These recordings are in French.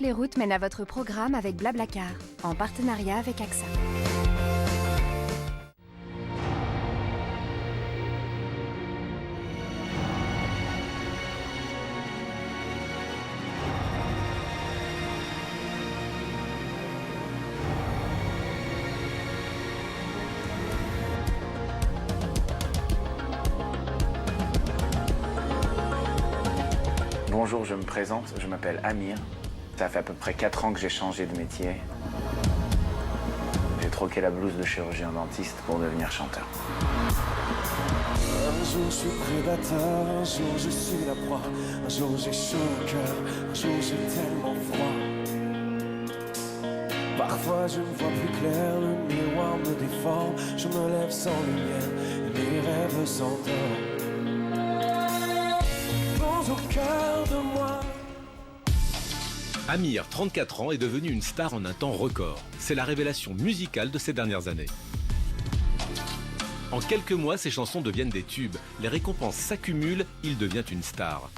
les routes mènent à votre programme avec Blablacar, en partenariat avec AXA. Bonjour, je me présente, je m'appelle Amir. Ça fait à peu près 4 ans que j'ai changé de métier. J'ai troqué la blouse de chirurgien dentiste pour devenir chanteur. Un jour je suis prédateur, un jour je suis la proie, un jour j'ai chaud au cœur, un jour j'ai tellement froid. Parfois je ne vois plus clair, le miroir me déforme, je me lève sans lumière et mes rêves s'endorment. Au cœur de moi. Amir, 34 ans, est devenu une star en un temps record. C'est la révélation musicale de ces dernières années. En quelques mois, ses chansons deviennent des tubes. Les récompenses s'accumulent, il devient une star.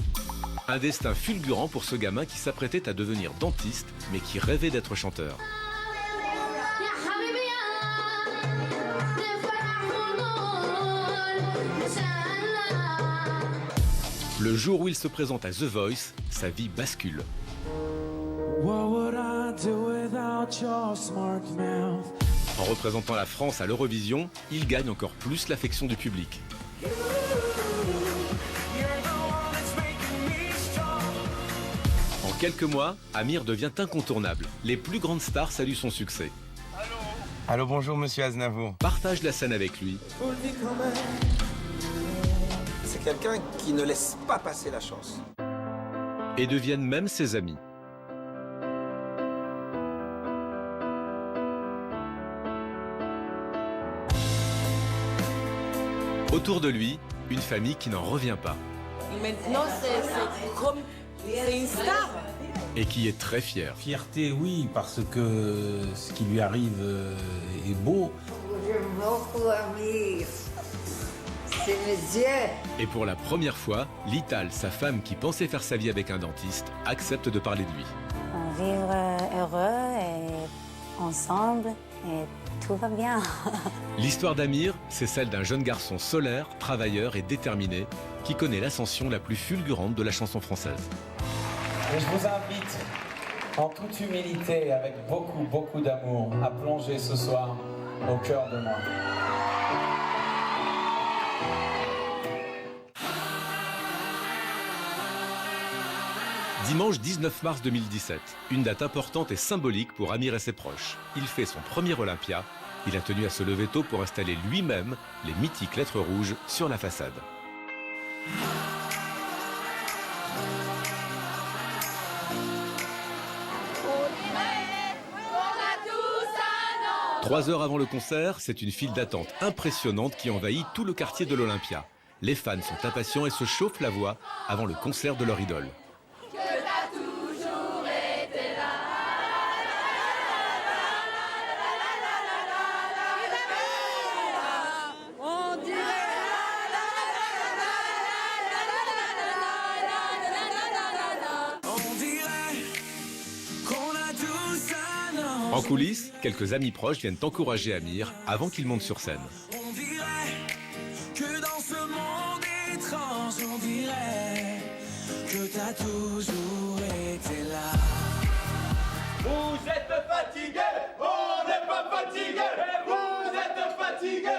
Un destin fulgurant pour ce gamin qui s'apprêtait à devenir dentiste, mais qui rêvait d'être chanteur. Le jour où il se présente à The Voice, sa vie bascule. En représentant la France à l'Eurovision, il gagne encore plus l'affection du public. En quelques mois, Amir devient incontournable. Les plus grandes stars saluent son succès. Allô, bonjour monsieur Aznavour. Partage la scène avec lui. C'est quelqu'un qui ne laisse pas passer la chance. Et deviennent même ses amis. Autour de lui, une famille qui n'en revient pas. Maintenant, c'est une star. Et qui est très fière. Fierté, oui, parce que ce qui lui arrive est beau. J'aime beaucoup Amir. C'est mes yeux. Et pour la première fois, Lital, sa femme qui pensait faire sa vie avec un dentiste, accepte de parler de lui. On vivre heureux et ensemble et tout va bien. L'histoire d'Amir, c'est celle d'un jeune garçon solaire, travailleur et déterminé qui connaît l'ascension la plus fulgurante de la chanson française. Et je vous invite, en toute humilité et avec beaucoup d'amour, à plonger ce soir au cœur de moi. Dimanche 19 mars 2017, une date importante et symbolique pour Amir et ses proches. Il fait son premier Olympia. Il a tenu à se lever tôt pour installer lui-même les mythiques lettres rouges sur la façade. Trois heures avant le concert, c'est une file d'attente impressionnante qui envahit tout le quartier de l'Olympia. Les fans sont impatients et se chauffent la voix avant le concert de leur idole. En coulisses, quelques amis proches viennent encourager Amir avant qu'il monte sur scène. On dirait que dans ce monde étrange, on dirait que t'as toujours été là. Vous êtes fatigué, on n'est pas fatigué. Vous êtes fatigué,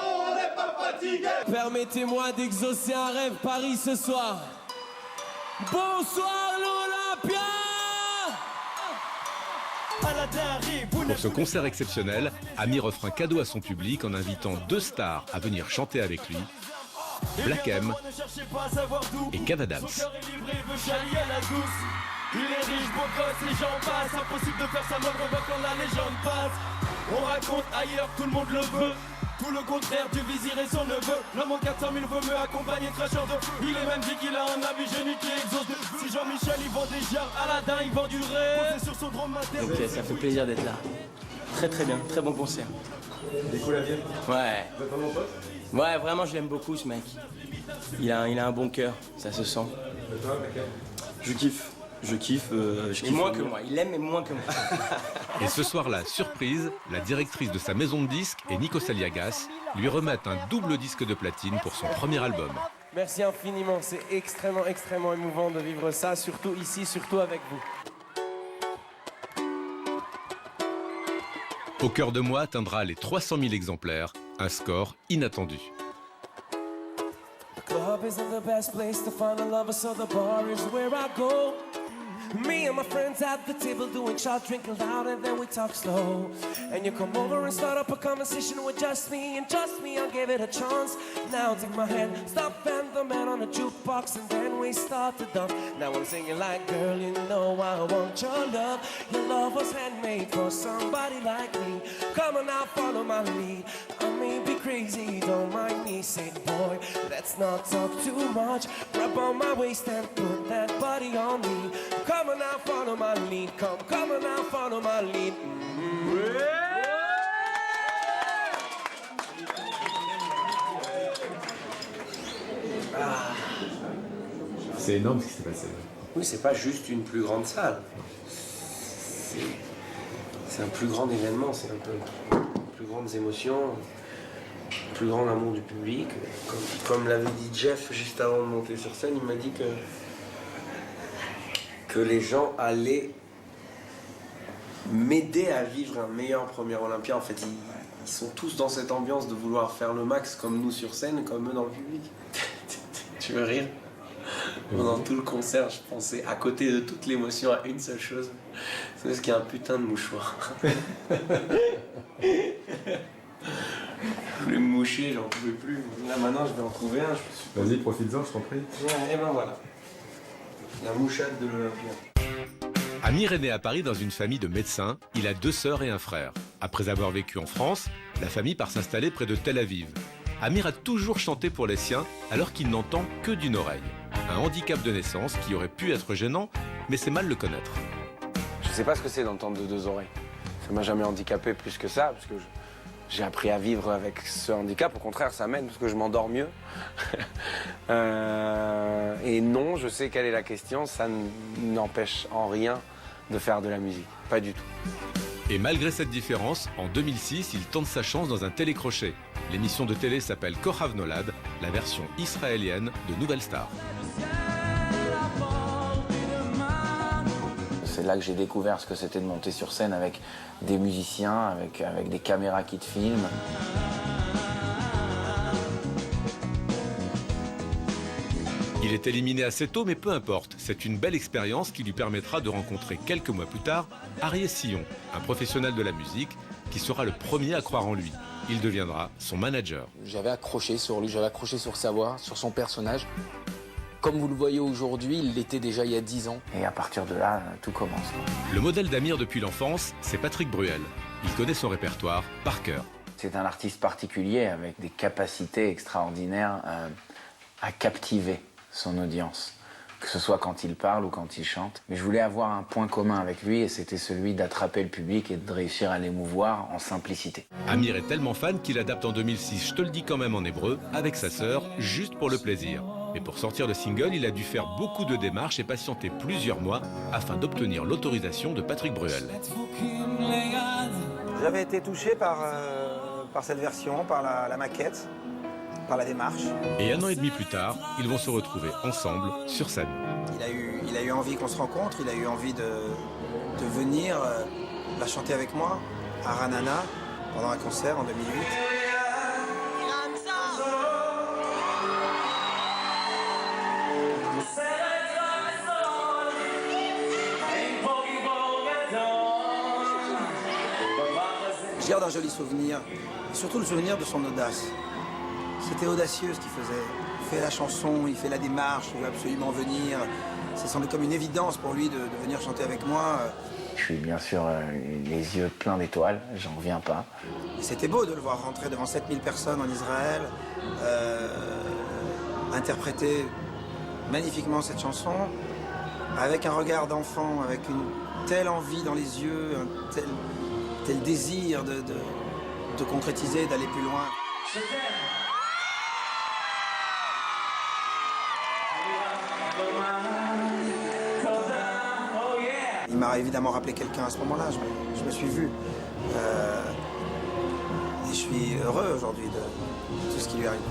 on n'est pas fatigué. Permettez-moi d'exaucer un rêve, Paris ce soir. Bonsoir l'Olympia. Pour ce concert exceptionnel, Amir offre un cadeau à son public en invitant deux stars à venir chanter avec lui, Black M et Kev Adams. Il est riche, beau gosse, les gens passent. Impossible de faire sa moindre voix quand la légende passe. On raconte ailleurs, tout le monde le veut. Tout le contraire du vizir et son neveu. L'homme en 400 000 veut me accompagner, cracheur de feu. Il est même dit qu'il a un ami génie qui exauce de feu. Si Jean-Michel il vend des jarres, Aladdin il vend du rêve. Posé sur son drôme mater. Ok, ça fait plaisir d'être là. Très bien, très bon concert. Des cool à bien. Ouais. Vous êtes pas mon pote? Ouais, vraiment je l'aime beaucoup ce mec. Il a un bon cœur, ça se sent. Et toi, mec? Je kiffe. Je kiffe. Mais moins que moi. Il aime, mais moins que moi. Et ce soir-là, surprise, la directrice de sa maison de disques et Nikos Aliagas lui remettent un double disque de platine pour son premier album. Merci infiniment, c'est extrêmement, extrêmement émouvant de vivre ça, surtout ici, surtout avec vous. Au cœur de moi atteindra les 300 000 exemplaires, un score inattendu. Club isn't the best place to find a lover, so the bar is where I go. Me and my friends at the table doing shot, drinking loud, and then we talk slow. And you come over and start up a conversation with just me, and trust me, I'll give it a chance. Now take my hand, stop and the man on the jukebox, and then we start to dance. Now I'm singing like, girl, you know I want your love. Your love was handmade for somebody like me. Come on now, follow my lead. I may be crazy, don't mind me. Say, boy, let's not talk too much. Grab on my waist and put that body on me. Come on now, follow my lead. Come on now, follow my lead. C'est énorme ce qui s'est passé. Oui, c'est pas juste une plus grande salle. C'est un plus grand événement, c'est un peu plus grandes émotions, plus grand amour du public. Comme l'avait dit Jeff juste avant de monter sur scène, il m'a dit que les gens allaient m'aider à vivre un meilleur premier Olympia. En fait, ils sont tous dans cette ambiance de vouloir faire le max, comme nous sur scène, comme eux dans le public. Tu veux rire? Pendant tout le concert, je pensais, à côté de toute l'émotion, à une seule chose. C'est parce qu'il y a un putain de mouchoir. Je voulais me moucher, j'en pouvais plus. Là maintenant, je vais en trouver un. Vas-y, profites-en, je t'en prie. Et ben voilà. La mouchade de l'Olympia. Amir est né à Paris dans une famille de médecins. Il a 2 sœurs et un frère. Après avoir vécu en France, la famille part s'installer près de Tel Aviv. Amir a toujours chanté pour les siens alors qu'il n'entend que d'une oreille. Un handicap de naissance qui aurait pu être gênant, mais c'est mal le connaître. Je sais pas ce que c'est d'entendre de 2 oreilles. Ça m'a jamais handicapé plus que ça, parce que j'ai appris à vivre avec ce handicap. Au contraire, ça m'aide parce que je m'endors mieux. Et non, je sais quelle est la question. Ça n'empêche en rien de faire de la musique. Pas du tout. Et malgré cette différence, en 2006, il tente sa chance dans un télécrochet. L'émission de télé s'appelle Kohav Nolad, la version israélienne de Nouvelle Star. C'est là que j'ai découvert ce que c'était de monter sur scène avec des musiciens, avec des caméras qui te filment. Il est éliminé assez tôt, mais peu importe. C'est une belle expérience qui lui permettra de rencontrer quelques mois plus tard Arié Sillon, un professionnel de la musique qui sera le premier à croire en lui. Il deviendra son manager. J'avais accroché sur lui, j'avais accroché sur sa voix, sur son personnage. Comme vous le voyez aujourd'hui, il l'était déjà il y a 10 ans. Et à partir de là, tout commence. Le modèle d'Amir depuis l'enfance, c'est Patrick Bruel. Il connaît son répertoire par cœur. C'est un artiste particulier avec des capacités extraordinaires à captiver son audience, que ce soit quand il parle ou quand il chante. Mais je voulais avoir un point commun avec lui et c'était celui d'attraper le public et de réussir à l'émouvoir en simplicité. Amir est tellement fan qu'il adapte en 2006 Je te le dis quand même en hébreu avec sa sœur, juste pour le plaisir. Mais pour sortir le single, il a dû faire beaucoup de démarches et patienter plusieurs mois afin d'obtenir l'autorisation de Patrick Bruel. J'avais été touché par cette version, par la maquette, par la démarche. Et 1 an et demi plus tard, ils vont se retrouver ensemble sur scène. Il a eu envie qu'on se rencontre, il a eu envie de venir la chanter avec moi à Ranana pendant un concert en 2008. Je garde un joli souvenir, surtout le souvenir de son audace. C'était audacieux ce qu'il faisait. Il fait la chanson, il fait la démarche, il veut absolument venir. Ça semblait comme une évidence pour lui de venir chanter avec moi. Je suis bien sûr les yeux pleins d'étoiles, j'en reviens pas. C'était beau de le voir rentrer devant 7000 personnes en Israël, interpréter magnifiquement cette chanson, avec un regard d'enfant, avec une telle envie dans les yeux, un tel désir de concrétiser, d'aller plus loin. Je t'aime. Il m'a évidemment rappelé quelqu'un à ce moment-là, je me suis vu. Et je suis heureux aujourd'hui de tout ce qui lui arrive.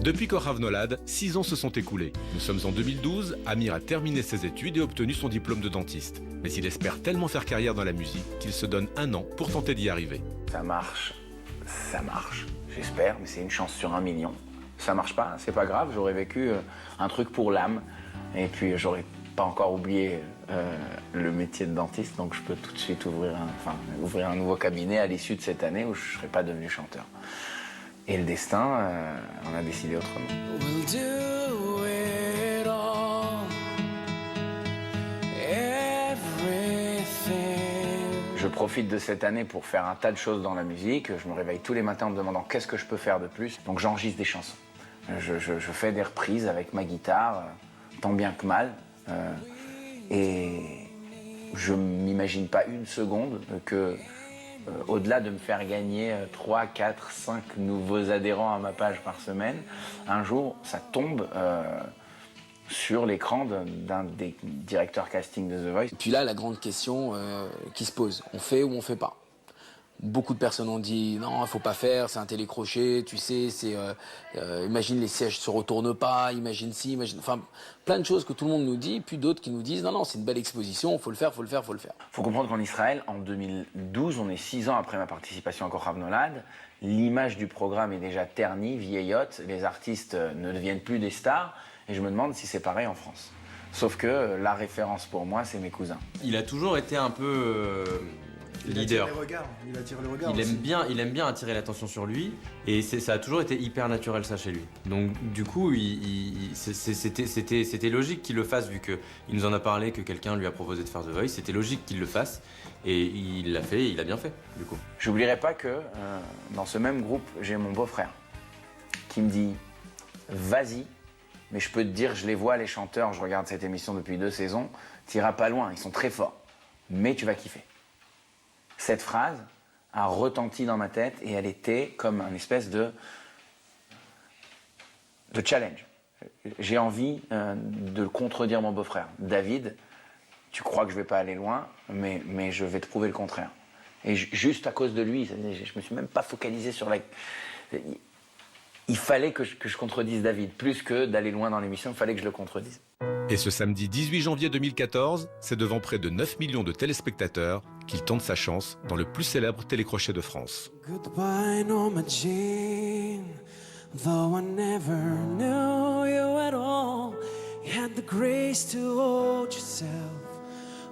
Depuis qu'Orav Nolad, 6 ans se sont écoulés. Nous sommes en 2012, Amir a terminé ses études et obtenu son diplôme de dentiste. Mais il espère tellement faire carrière dans la musique qu'il se donne 1 an pour tenter d'y arriver. Ça marche, j'espère, mais c'est une chance sur 1 million. Ça marche pas, c'est pas grave, j'aurais vécu un truc pour l'âme. Et puis j'aurais pas encore oublié le métier de dentiste, donc je peux tout de suite ouvrir un nouveau cabinet à l'issue de cette année où je serais pas devenu chanteur. Et le destin, on a décidé autrement. We'll do it all. Everything. Je profite de cette année pour faire un tas de choses dans la musique. Je me réveille tous les matins en me demandant qu'est-ce que je peux faire de plus. Donc j'enregistre des chansons. Je fais des reprises avec ma guitare, tant bien que mal. Et je m'imagine pas une seconde que, au-delà de me faire gagner 3, 4, 5 nouveaux adhérents à ma page par semaine, un jour, ça tombe sur l'écran d'un des directeurs casting de The Voice. Et puis là, la grande question qui se pose, on fait ou on fait pas? Beaucoup de personnes ont dit non, il faut pas faire, c'est un télécrochet, tu sais, imagine les sièges se retournent pas, imagine enfin plein de choses que tout le monde nous dit, puis d'autres qui nous disent non, c'est une belle exposition, faut le faire. Faut comprendre qu'en Israël, en 2012, on est 6 ans après ma participation à Kohav Nolad, l'image du programme est déjà ternie, vieillotte, les artistes ne deviennent plus des stars, et je me demande si c'est pareil en France. Sauf que la référence pour moi, c'est mes cousins. Il a toujours été un peu leader. Il attire les regards. Il aime bien attirer l'attention sur lui et ça a toujours été hyper naturel ça chez lui. Donc du coup, c'était logique qu'il le fasse vu qu'il nous en a parlé, que quelqu'un lui a proposé de faire The Voice. C'était logique qu'il le fasse et il l'a fait et il a bien fait du coup. J'oublierai pas que dans ce même groupe, j'ai mon beau-frère qui me dit « Vas-y ». Mais je peux te dire, je les vois, les chanteurs, je regarde cette émission depuis 2 saisons, t'iras pas loin, ils sont très forts, mais tu vas kiffer. Cette phrase a retenti dans ma tête et elle était comme un espèce de challenge. J'ai envie de contredire mon beau-frère. David, tu crois que je vais pas aller loin, mais je vais te prouver le contraire. Et juste à cause de lui, je me suis même pas focalisé sur la... Il fallait que je contredise David. Plus que d'aller loin dans l'émission, il fallait que je le contredise. Et ce samedi 18 janvier 2014, c'est devant près de 9 millions de téléspectateurs qu'il tente sa chance dans le plus célèbre télécrochet de France. Goodbye, Norma Jean. Though I never knew you at all, you had the grace to hold yourself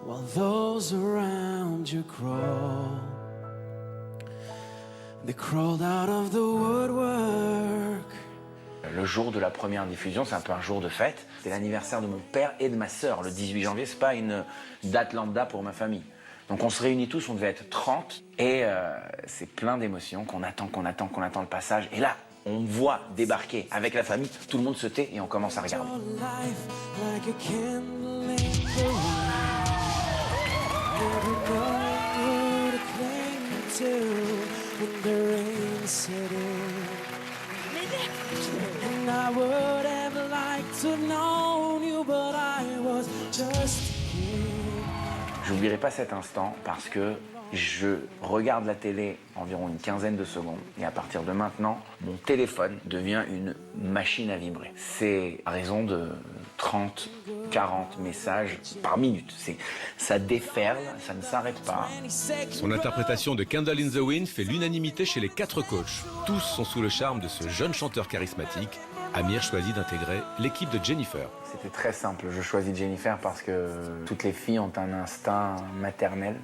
while those around you crawl. They crawled out of the woodwork. Le jour de la première diffusion, c'est un peu un jour de fête. C'est l'anniversaire de mon père et de ma sœur. Le 18 janvier, c'est pas une date lambda pour ma famille. Donc on se réunit tous, on devait être 30. Et c'est plein d'émotions qu'on attend le passage. Et là, on voit débarquer avec la famille, tout le monde se tait et on commence à regarder. J'oublierai pas cet instant parce que je regarde la télé environ une quinzaine de secondes et à partir de maintenant, mon téléphone devient une machine à vibrer. C'est à raison de 30, 40 messages par minute. Ça déferle, ça ne s'arrête pas. Son interprétation de Candle in the Wind fait l'unanimité chez les 4 coachs. Tous sont sous le charme de ce jeune chanteur charismatique. Amir choisit d'intégrer l'équipe de Jennifer. C'était très simple, je choisis Jennifer parce que toutes les filles ont un instinct maternel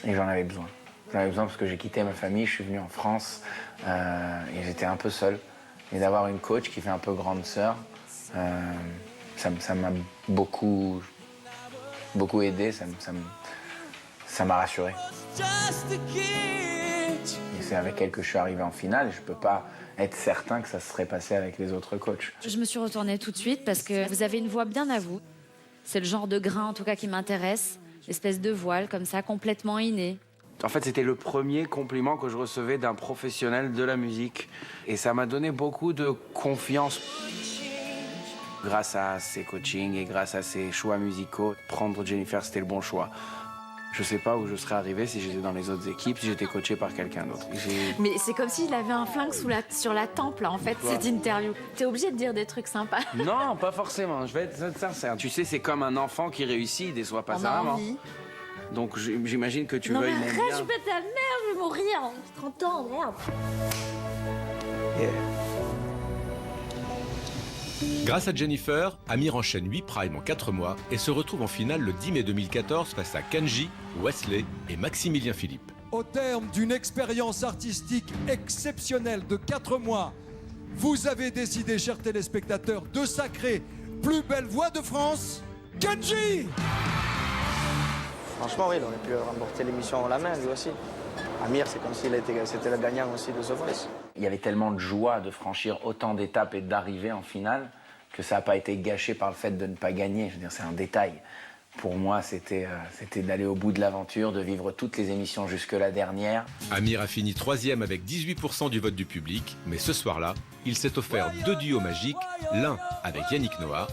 et j'en avais besoin. J'en avais besoin parce que j'ai quitté ma famille, je suis venu en France et j'étais un peu seul. Et d'avoir une coach qui fait un peu grande sœur, ça m'a beaucoup aidé, ça m'a rassuré. Et c'est avec elle que je suis arrivé en finale et je peux pas être certain que ça se serait passé avec les autres coachs. Je me suis retournée tout de suite parce que vous avez une voix bien à vous. C'est le genre de grain en tout cas qui m'intéresse, l'espèce de voile comme ça, complètement inné. En fait, c'était le premier compliment que je recevais d'un professionnel de la musique et ça m'a donné beaucoup de confiance. Grâce à ses coachings et grâce à ses choix musicaux, prendre Jennifer, c'était le bon choix. Je sais pas où je serais arrivé si j'étais dans les autres équipes, si j'étais coaché par quelqu'un d'autre. Mais c'est comme s'il avait un flingue sur la tempe, là, en fait, cette interview. T'es obligé de dire des trucs sympas. Non, pas forcément, je vais être sincère. Tu sais, c'est comme un enfant qui réussit, il déçoit pas sa maman. Donc j'imagine que tu non, veuilles mais mon arrête, bien. je vais ta mère, je vais mourir. 30 ans, merde. Yeah. Grâce à Jennifer, Amir enchaîne 8 primes en 4 mois et se retrouve en finale le 10 mai 2014 face à Kenji, Wesley et Maximilien Philippe. Au terme d'une expérience artistique exceptionnelle de 4 mois, vous avez décidé, chers téléspectateurs, de sacrer plus belle voix de France, Kenji! Franchement, oui, il aurait pu remporter l'émission en la main, lui aussi. Amir, c'est comme s'il c'était le gagnant aussi de The Voice. Il y avait tellement de joie de franchir autant d'étapes et d'arriver en finale que ça n'a pas été gâché par le fait de ne pas gagner. Je veux dire, c'est un détail. Pour moi, c'était d'aller au bout de l'aventure, de vivre toutes les émissions jusque la dernière. Amir a fini 3e avec 18% du vote du public, mais ce soir-là, il s'est offert 2 duos magiques, l'un avec Yannick Noah,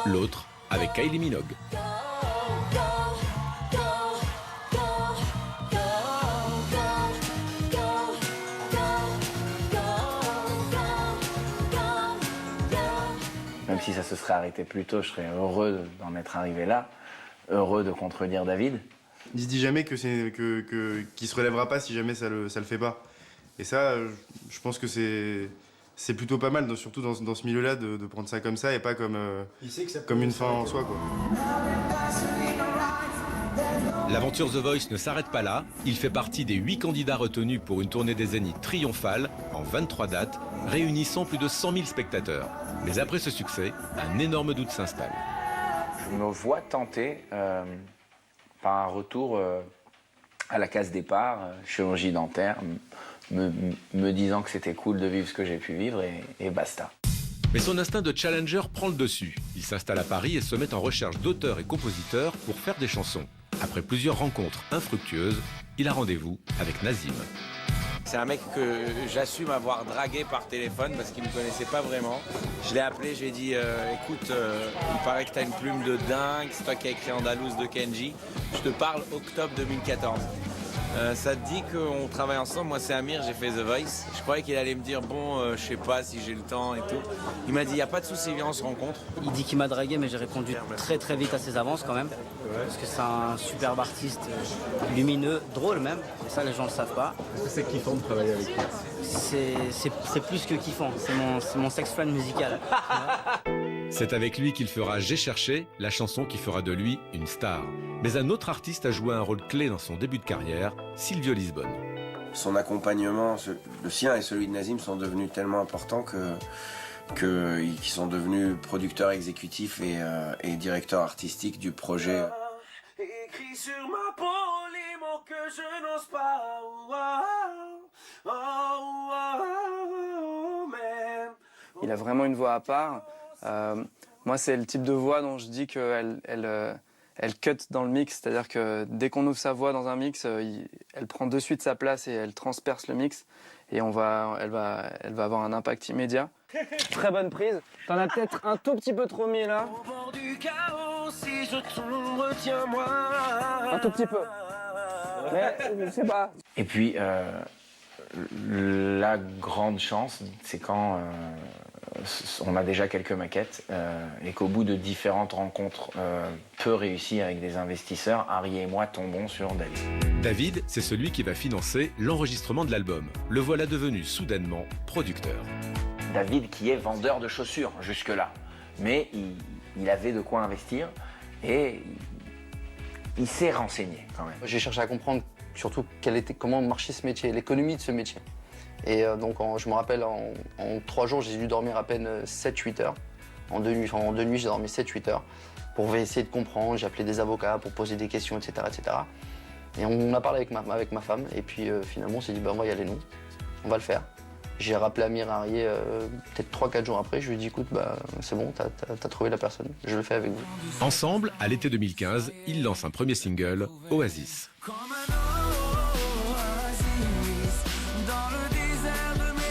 l'autre avec Kylie Minogue. Même si ça se serait arrêté plus tôt, je serais heureux d'en être arrivé là, heureux de contredire David. Il se dit jamais qu'il se relèvera pas si jamais ça le fait pas. Et ça, je pense que c'est plutôt pas mal, surtout dans ce milieu-là, de prendre ça comme ça et pas comme une fin en soi, quoi. L'aventure The Voice ne s'arrête pas là. Il fait partie des 8 candidats retenus pour une tournée des Zéniths triomphale en 23 dates, réunissant plus de 100 000 spectateurs. Mais après ce succès, un énorme doute s'installe. Je me vois tenté par un retour à la case départ, chirurgie dentaire, me disant que c'était cool de vivre ce que j'ai pu vivre et basta. Mais son instinct de challenger prend le dessus. Il s'installe à Paris et se met en recherche d'auteurs et compositeurs pour faire des chansons. Après plusieurs rencontres infructueuses, il a rendez-vous avec Nazim. C'est un mec que j'assume avoir dragué par téléphone parce qu'il ne me connaissait pas vraiment. Je l'ai appelé, je lui ai dit écoute, il paraît que tu as une plume de dingue, c'est toi qui as écrit Andalouse de Kenji. Je te parle octobre 2014. Ça te dit qu'on travaille ensemble? Moi c'est Amir, j'ai fait The Voice. Je croyais qu'il allait me dire bon, je sais pas si j'ai le temps et tout. Il m'a dit il n'y a pas de souci, viens on se rencontre. Il dit qu'il m'a dragué, mais j'ai répondu très très vite à ses avances quand même. Parce que c'est un superbe artiste, lumineux, drôle même. Et ça les gens ne le savent pas. Est-ce que c'est kiffant de travailler avec lui? C'est plus que kiffant, c'est mon sex friend musical. C'est avec lui qu'il fera J'ai cherché, la chanson qui fera de lui une star. Mais un autre artiste a joué un rôle clé dans son début de carrière, Silvio Lisbonne. Son accompagnement, le sien et celui de Nazim, sont devenus tellement importants qu'ils sont devenus producteurs exécutifs et directeurs artistiques du projet. Écrit sur ma peau les mots que je n'ose pas. Il a vraiment une voix à part. Moi, c'est le type de voix dont je dis qu'elle cut dans le mix, c'est-à-dire que dès qu'on ouvre sa voix dans un mix, elle prend de suite sa place et elle transperce le mix. Et elle va avoir un impact immédiat. Très bonne prise. T'en as peut-être un tout petit peu trop mis là. Au bord du chaos, si je tombe, retiens-moi. Un tout petit peu. Mais je sais pas. Et puis la grande chance, c'est quand on a déjà quelques maquettes et qu'au bout de différentes rencontres peu réussies avec des investisseurs, Harry et moi tombons sur David. David, c'est celui qui va financer l'enregistrement de l'album. Le voilà devenu soudainement producteur. David qui est vendeur de chaussures jusque-là, mais il avait de quoi investir et il s'est renseigné quand même. J'ai cherché à comprendre surtout comment marchait ce métier, l'économie de ce métier. Et donc je me rappelle, en 3 jours, j'ai dû dormir à peine 7-8 heures. En deux nuits, j'ai dormi 7-8 heures pour essayer de comprendre. J'ai appelé des avocats pour poser des questions, etc. etc. Et on a parlé avec ma femme. Et puis finalement, on s'est dit, on va y aller nous. On va le faire. J'ai rappelé Amir Harrier peut-être 3-4 jours après. Je lui ai dit, écoute, c'est bon, t'as trouvé la personne. Je le fais avec vous. Ensemble, à l'été 2015, ils lancent un premier single, Oasis. Comme un oasis dans le désert de mes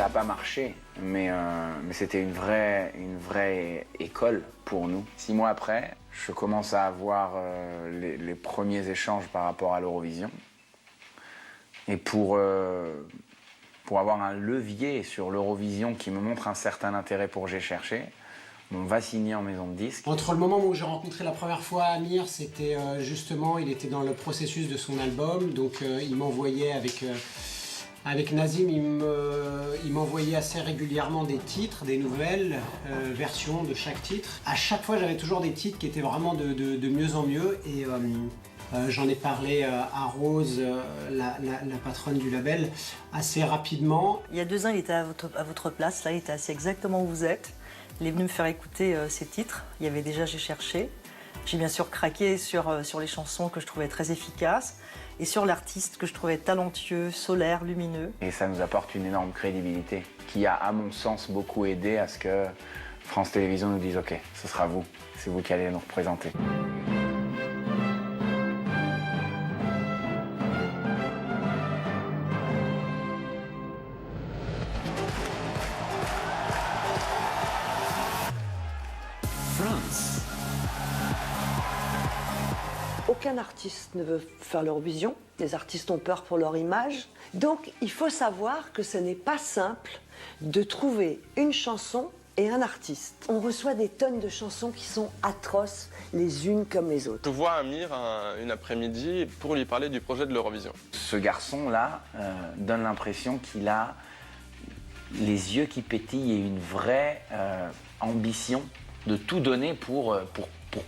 n'a pas marché, mais c'était une vraie école pour nous. 6 mois après, je commence à avoir les premiers échanges par rapport à l'Eurovision. Et pour avoir un levier sur l'Eurovision qui me montre un certain intérêt pour J'ai cherché, on va signer en maison de disque. Entre le moment où j'ai rencontré la première fois Amir, c'était justement, il était dans le processus de son album, donc il m'envoyait avec Nazim, il m'envoyait assez régulièrement des titres, des nouvelles versions de chaque titre. À chaque fois, j'avais toujours des titres qui étaient vraiment de mieux en mieux, et j'en ai parlé à Rose, la patronne du label, assez rapidement. Il y a 2 ans, il était à votre place, là, il était assis exactement où vous êtes. Il est venu me faire écouter ses titres. Il y avait déjà J'ai cherché. J'ai bien sûr craqué sur les chansons que je trouvais très efficaces et sur l'artiste que je trouvais talentueux, solaire, lumineux. Et ça nous apporte une énorme crédibilité qui a, à mon sens, beaucoup aidé à ce que France Télévisions nous dise « Ok, ce sera vous, c'est vous qui allez nous représenter ». Aucun artiste ne veut faire l'Eurovision. Les artistes ont peur pour leur image. Donc, il faut savoir que ce n'est pas simple de trouver une chanson et un artiste. On reçoit des tonnes de chansons qui sont atroces, les unes comme les autres. Je vois Amir une après-midi pour lui parler du projet de l'Eurovision. Ce garçon-là donne l'impression qu'il a les yeux qui pétillent et une vraie ambition de tout donner pour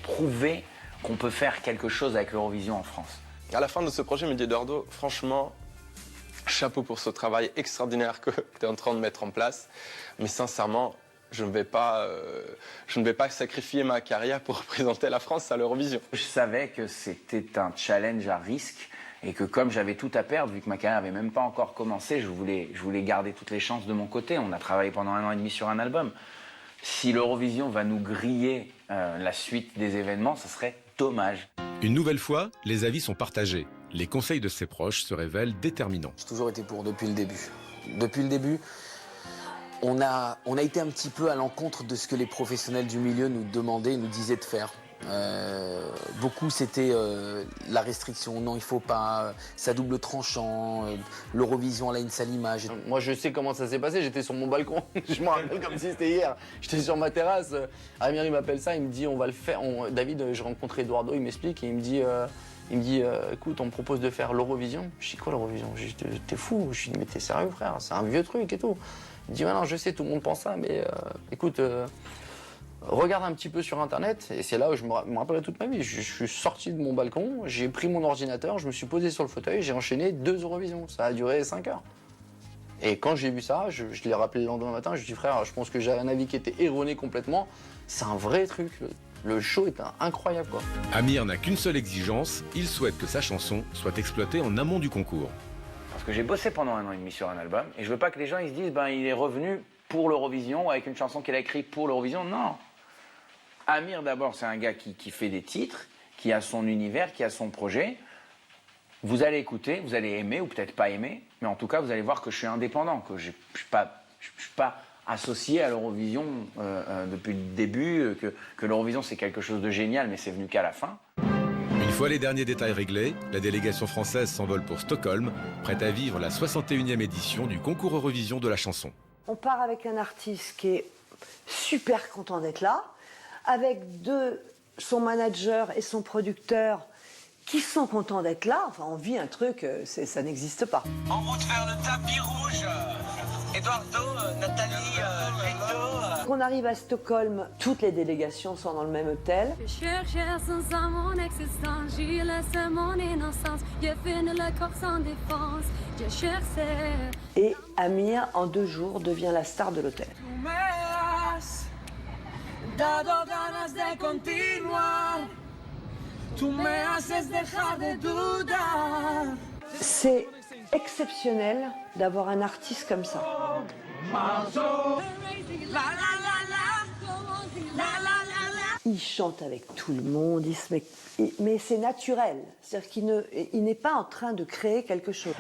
prouver qu'on peut faire quelque chose avec l'Eurovision en France. À la fin de ce projet, me dit Eduardo, franchement, chapeau pour ce travail extraordinaire que tu es en train de mettre en place. Mais sincèrement, je ne vais pas sacrifier ma carrière pour représenter la France à l'Eurovision. Je savais que c'était un challenge à risque et que comme j'avais tout à perdre, vu que ma carrière n'avait même pas encore commencé, je voulais garder toutes les chances de mon côté. On a travaillé pendant 1 an et demi sur un album. Si l'Eurovision va nous griller la suite des événements, ce serait dommage. Une nouvelle fois, les avis sont partagés. Les conseils de ses proches se révèlent déterminants. J'ai toujours été pour depuis le début. Depuis le début, on a été un petit peu à l'encontre de ce que les professionnels du milieu nous demandaient, nous disaient de faire. Beaucoup c'était la restriction, non il faut pas, ça double tranchant, l'Eurovision elle a une sale image. Moi je sais comment ça s'est passé, j'étais sur mon balcon, je me rappelle comme si c'était hier, j'étais sur ma terrasse, Amir il m'appelle ça, il me dit on va le faire, David j'ai rencontré Eduardo, il m'explique et il me dit écoute on me propose de faire l'Eurovision. Je dis quoi l'Eurovision? Je dis t'es fou, je dis mais t'es sérieux frère, c'est un vieux truc et tout. Il me dit ouais, non je sais tout le monde pense ça mais écoute regarde un petit peu sur internet, et c'est là où je me rappellerai toute ma vie. Je suis sorti de mon balcon, j'ai pris mon ordinateur, je me suis posé sur le fauteuil, j'ai enchaîné 2 Eurovisions. Ça a duré 5 heures. Et quand j'ai vu ça, je l'ai rappelé le lendemain matin, je lui ai dit frère, je pense que j'ai un avis qui était erroné complètement. C'est un vrai truc. Le show est incroyable quoi. Amir n'a qu'une seule exigence, il souhaite que sa chanson soit exploitée en amont du concours. Parce que j'ai bossé pendant 1 an et demi sur un album, et je veux pas que les gens ils se disent il est revenu pour l'Eurovision avec une chanson qu'il a écrite pour l'Eurovision. Non. Amir, d'abord, c'est un gars qui fait des titres, qui a son univers, qui a son projet. Vous allez écouter, vous allez aimer ou peut-être pas aimer, mais en tout cas, vous allez voir que je suis indépendant, que je ne suis pas associé à l'Eurovision depuis le début, que l'Eurovision, c'est quelque chose de génial, mais c'est venu qu'à la fin. Une fois les derniers détails réglés, la délégation française s'envole pour Stockholm, prête à vivre la 61e édition du concours Eurovision de la chanson. On part avec un artiste qui est super content d'être là, avec son manager et son producteur qui sont contents d'être là. Enfin, on vit un truc, ça n'existe pas. En route vers le tapis rouge, Eduardo, Nathalie, Leto. Quand on arrive à Stockholm, toutes les délégations sont dans le même hôtel. Je cherchais sans à mon existence, j'y laissais mon innocence, j'ai fini le corps sans défense, je cherchais. Et Amir, en 2 jours, devient la star de l'hôtel. Dado ganas de continuar, tú me haces dejar de dudar. C'est exceptionnel d'avoir un artiste comme ça. Il chante avec tout le monde, mais c'est naturel. C'est-à-dire qu'il n'est pas en train de créer quelque chose.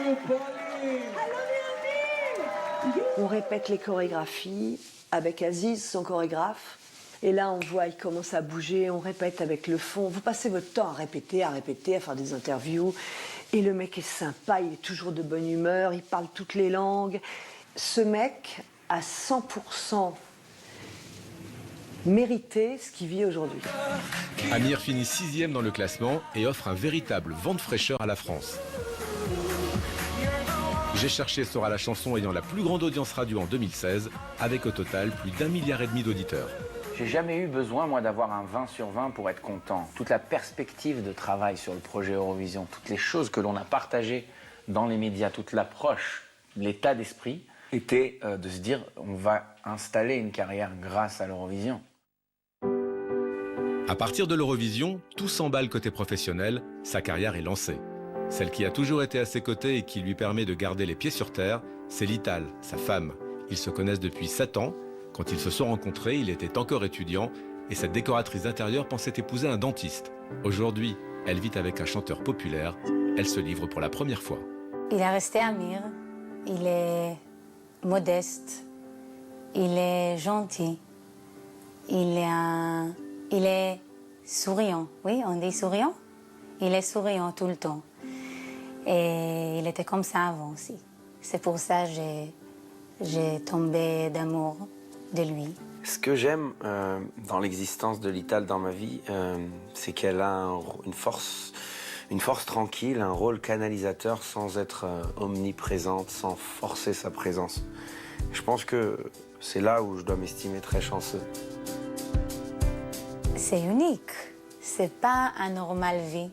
you, Pauline. On répète les chorégraphies avec Aziz, son chorégraphe. Et là, on voit, il commence à bouger, on répète avec le fond. Vous passez votre temps à répéter, à faire des interviews. Et le mec est sympa, il est toujours de bonne humeur, il parle toutes les langues. Ce mec a 100% mérité ce qu'il vit aujourd'hui. Amir finit 6e dans le classement et offre un véritable vent de fraîcheur à la France. J'ai cherché sera la chanson ayant la plus grande audience radio en 2016, avec au total plus d'1,5 milliard d'auditeurs. J'ai jamais eu besoin, moi, d'avoir un 20 sur 20 pour être content. Toute la perspective de travail sur le projet Eurovision, toutes les choses que l'on a partagées dans les médias, toute l'approche, l'état d'esprit, était de se dire on va installer une carrière grâce à l'Eurovision. À partir de l'Eurovision, tout s'emballe côté professionnel, sa carrière est lancée. Celle qui a toujours été à ses côtés et qui lui permet de garder les pieds sur terre, c'est Lital, sa femme. Ils se connaissent depuis 7 ans. Quand ils se sont rencontrés, il était encore étudiant et cette décoratrice d'intérieur pensait épouser un dentiste. Aujourd'hui, elle vit avec un chanteur populaire. Elle se livre pour la première fois. Il est resté Amir. Il est modeste. Il est gentil. Il est souriant. Oui, on dit souriant. Il est souriant tout le temps. Et il était comme ça avant aussi. C'est pour ça que j'ai tombé d'amour de lui. Ce que j'aime dans l'existence de Lital dans ma vie, c'est qu'elle a une force tranquille, un rôle canalisateur sans être omniprésente, sans forcer sa présence. Je pense que c'est là où je dois m'estimer très chanceux. C'est unique. C'est pas un normal vie.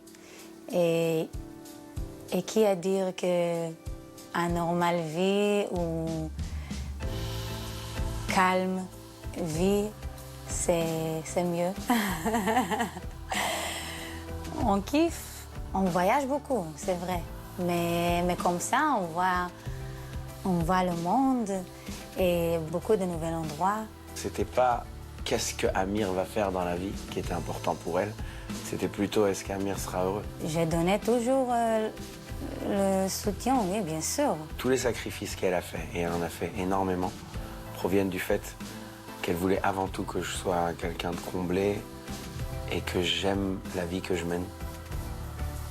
Et qui a dire que un normal vie ou calme vie, c'est mieux. On kiffe, on voyage beaucoup, c'est vrai. Mais comme ça, on voit le monde et beaucoup de nouveaux endroits. C'était pas qu'est-ce que Amir va faire dans la vie qui était important pour elle. C'était plutôt est-ce qu'Amir sera heureux. Je donnais toujours le soutien, oui, bien sûr. Tous les sacrifices qu'elle a fait, et elle en a fait énormément, proviennent du fait qu'elle voulait avant tout que je sois quelqu'un de comblé et que j'aime la vie que je mène.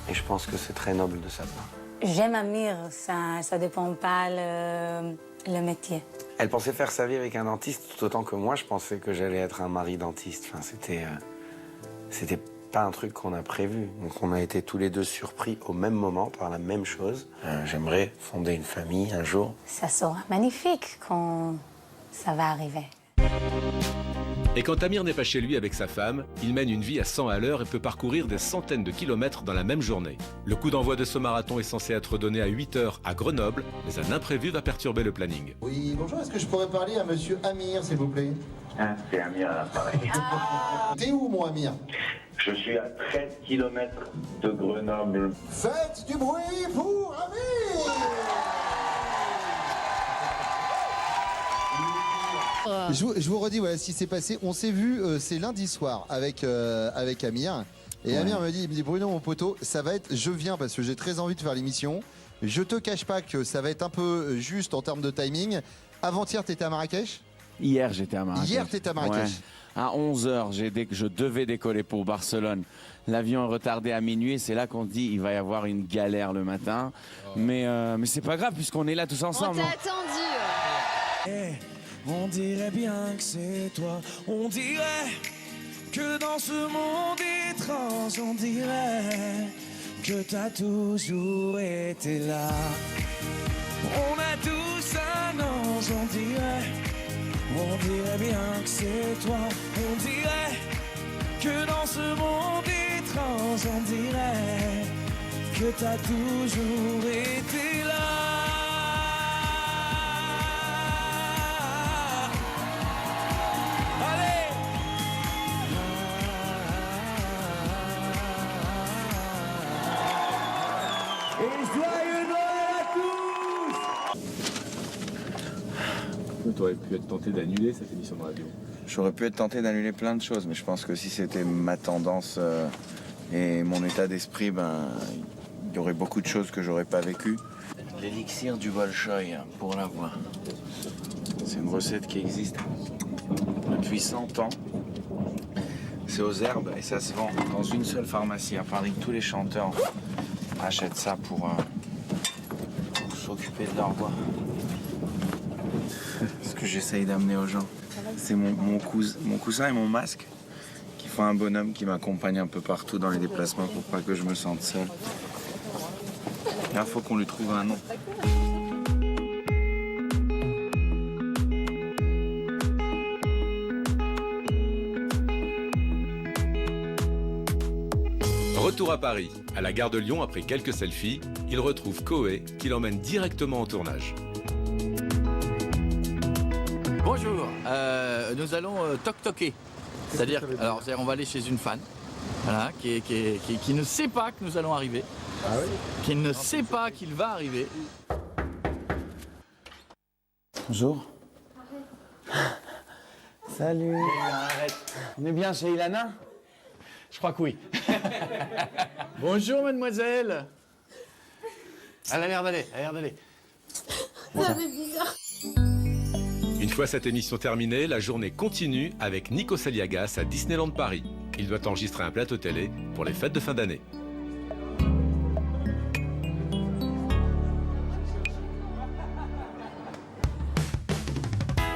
Et je pense que c'est très noble de sa part. J'aime Amir, ça dépend pas le métier. Elle pensait faire sa vie avec un dentiste tout autant que moi, je pensais que j'allais être un mari dentiste. Enfin, c'était pas un truc qu'on a prévu. Donc on a été tous les deux surpris au même moment par la même chose. J'aimerais fonder une famille un jour. Ça sera magnifique quand ça va arriver. Et quand Amir n'est pas chez lui avec sa femme, il mène une vie à 100 à l'heure et peut parcourir des centaines de kilomètres dans la même journée. Le coup d'envoi de ce marathon est censé être donné à 8h à Grenoble, mais un imprévu va perturber le planning. Oui, bonjour, est-ce que je pourrais parler à monsieur Amir, s'il vous plaît? C'est Amir à l'appareil. T'es où, mon Amir? Je suis à 13 km de Grenoble. Faites du bruit pour Amir! Je vous redis voilà ce qui s'est passé. On s'est vu, c'est lundi soir avec Amir. Et ouais. Amir me dit Bruno mon poteau, ça va être, je viens parce que j'ai très envie de faire l'émission. Je te cache pas que ça va être un peu juste en termes de timing. Avant-hier, t'étais à Marrakech? Hier, j'étais à Marrakech. Hier, t'étais à Marrakech. Ouais. À 11h, je devais décoller pour Barcelone. L'avion est retardé à minuit. C'est là qu'on se dit il va y avoir une galère le matin. Oh. Mais c'est pas grave puisqu'on est là tous ensemble. On t'a attendu. Hey, on dirait bien que c'est toi. On dirait que dans ce monde étrange, on dirait que t'as toujours été là. On a tous un ange, on dirait bien que c'est toi. On dirait que dans ce monde étrange, on dirait que t'as toujours été là. Allez! Et joyeux Noël à tous! Tu aurais pu être tenté d'annuler cette émission de radio. J'aurais pu être tenté d'annuler plein de choses, mais je pense que si c'était ma tendance et mon état d'esprit, il y aurait beaucoup de choses que j'aurais pas vécues. l'élixir du Bolchoï pour la voix. C'est une recette qui existe depuis 100 ans. C'est aux herbes et ça se vend dans une seule pharmacie à Paris. Tous les chanteurs achètent ça pour s'occuper de leur voix. Ce que j'essaye d'amener aux gens, c'est mon coussin et mon masque qui font un bonhomme qui m'accompagne un peu partout dans les déplacements pour pas que je me sente seul. Là, il faut qu'on lui trouve un nom. Retour à Paris. À la gare de Lyon, après quelques selfies, il retrouve Koé qui l'emmène directement en tournage. Bonjour, nous allons toc-toquer. C'est-à-dire, on va aller chez une fan, voilà, qui ne sait pas que nous allons arriver, qui ne sait pas qu'il va arriver. Bonjour. Salut. On est bien chez Ilana? Je crois que oui. Bonjour mademoiselle. Elle a l'air d'aller, Ça fait bizarre. Une fois cette émission terminée, la journée continue avec Nico Saliagas à Disneyland Paris. Il doit enregistrer un plateau télé pour les fêtes de fin d'année.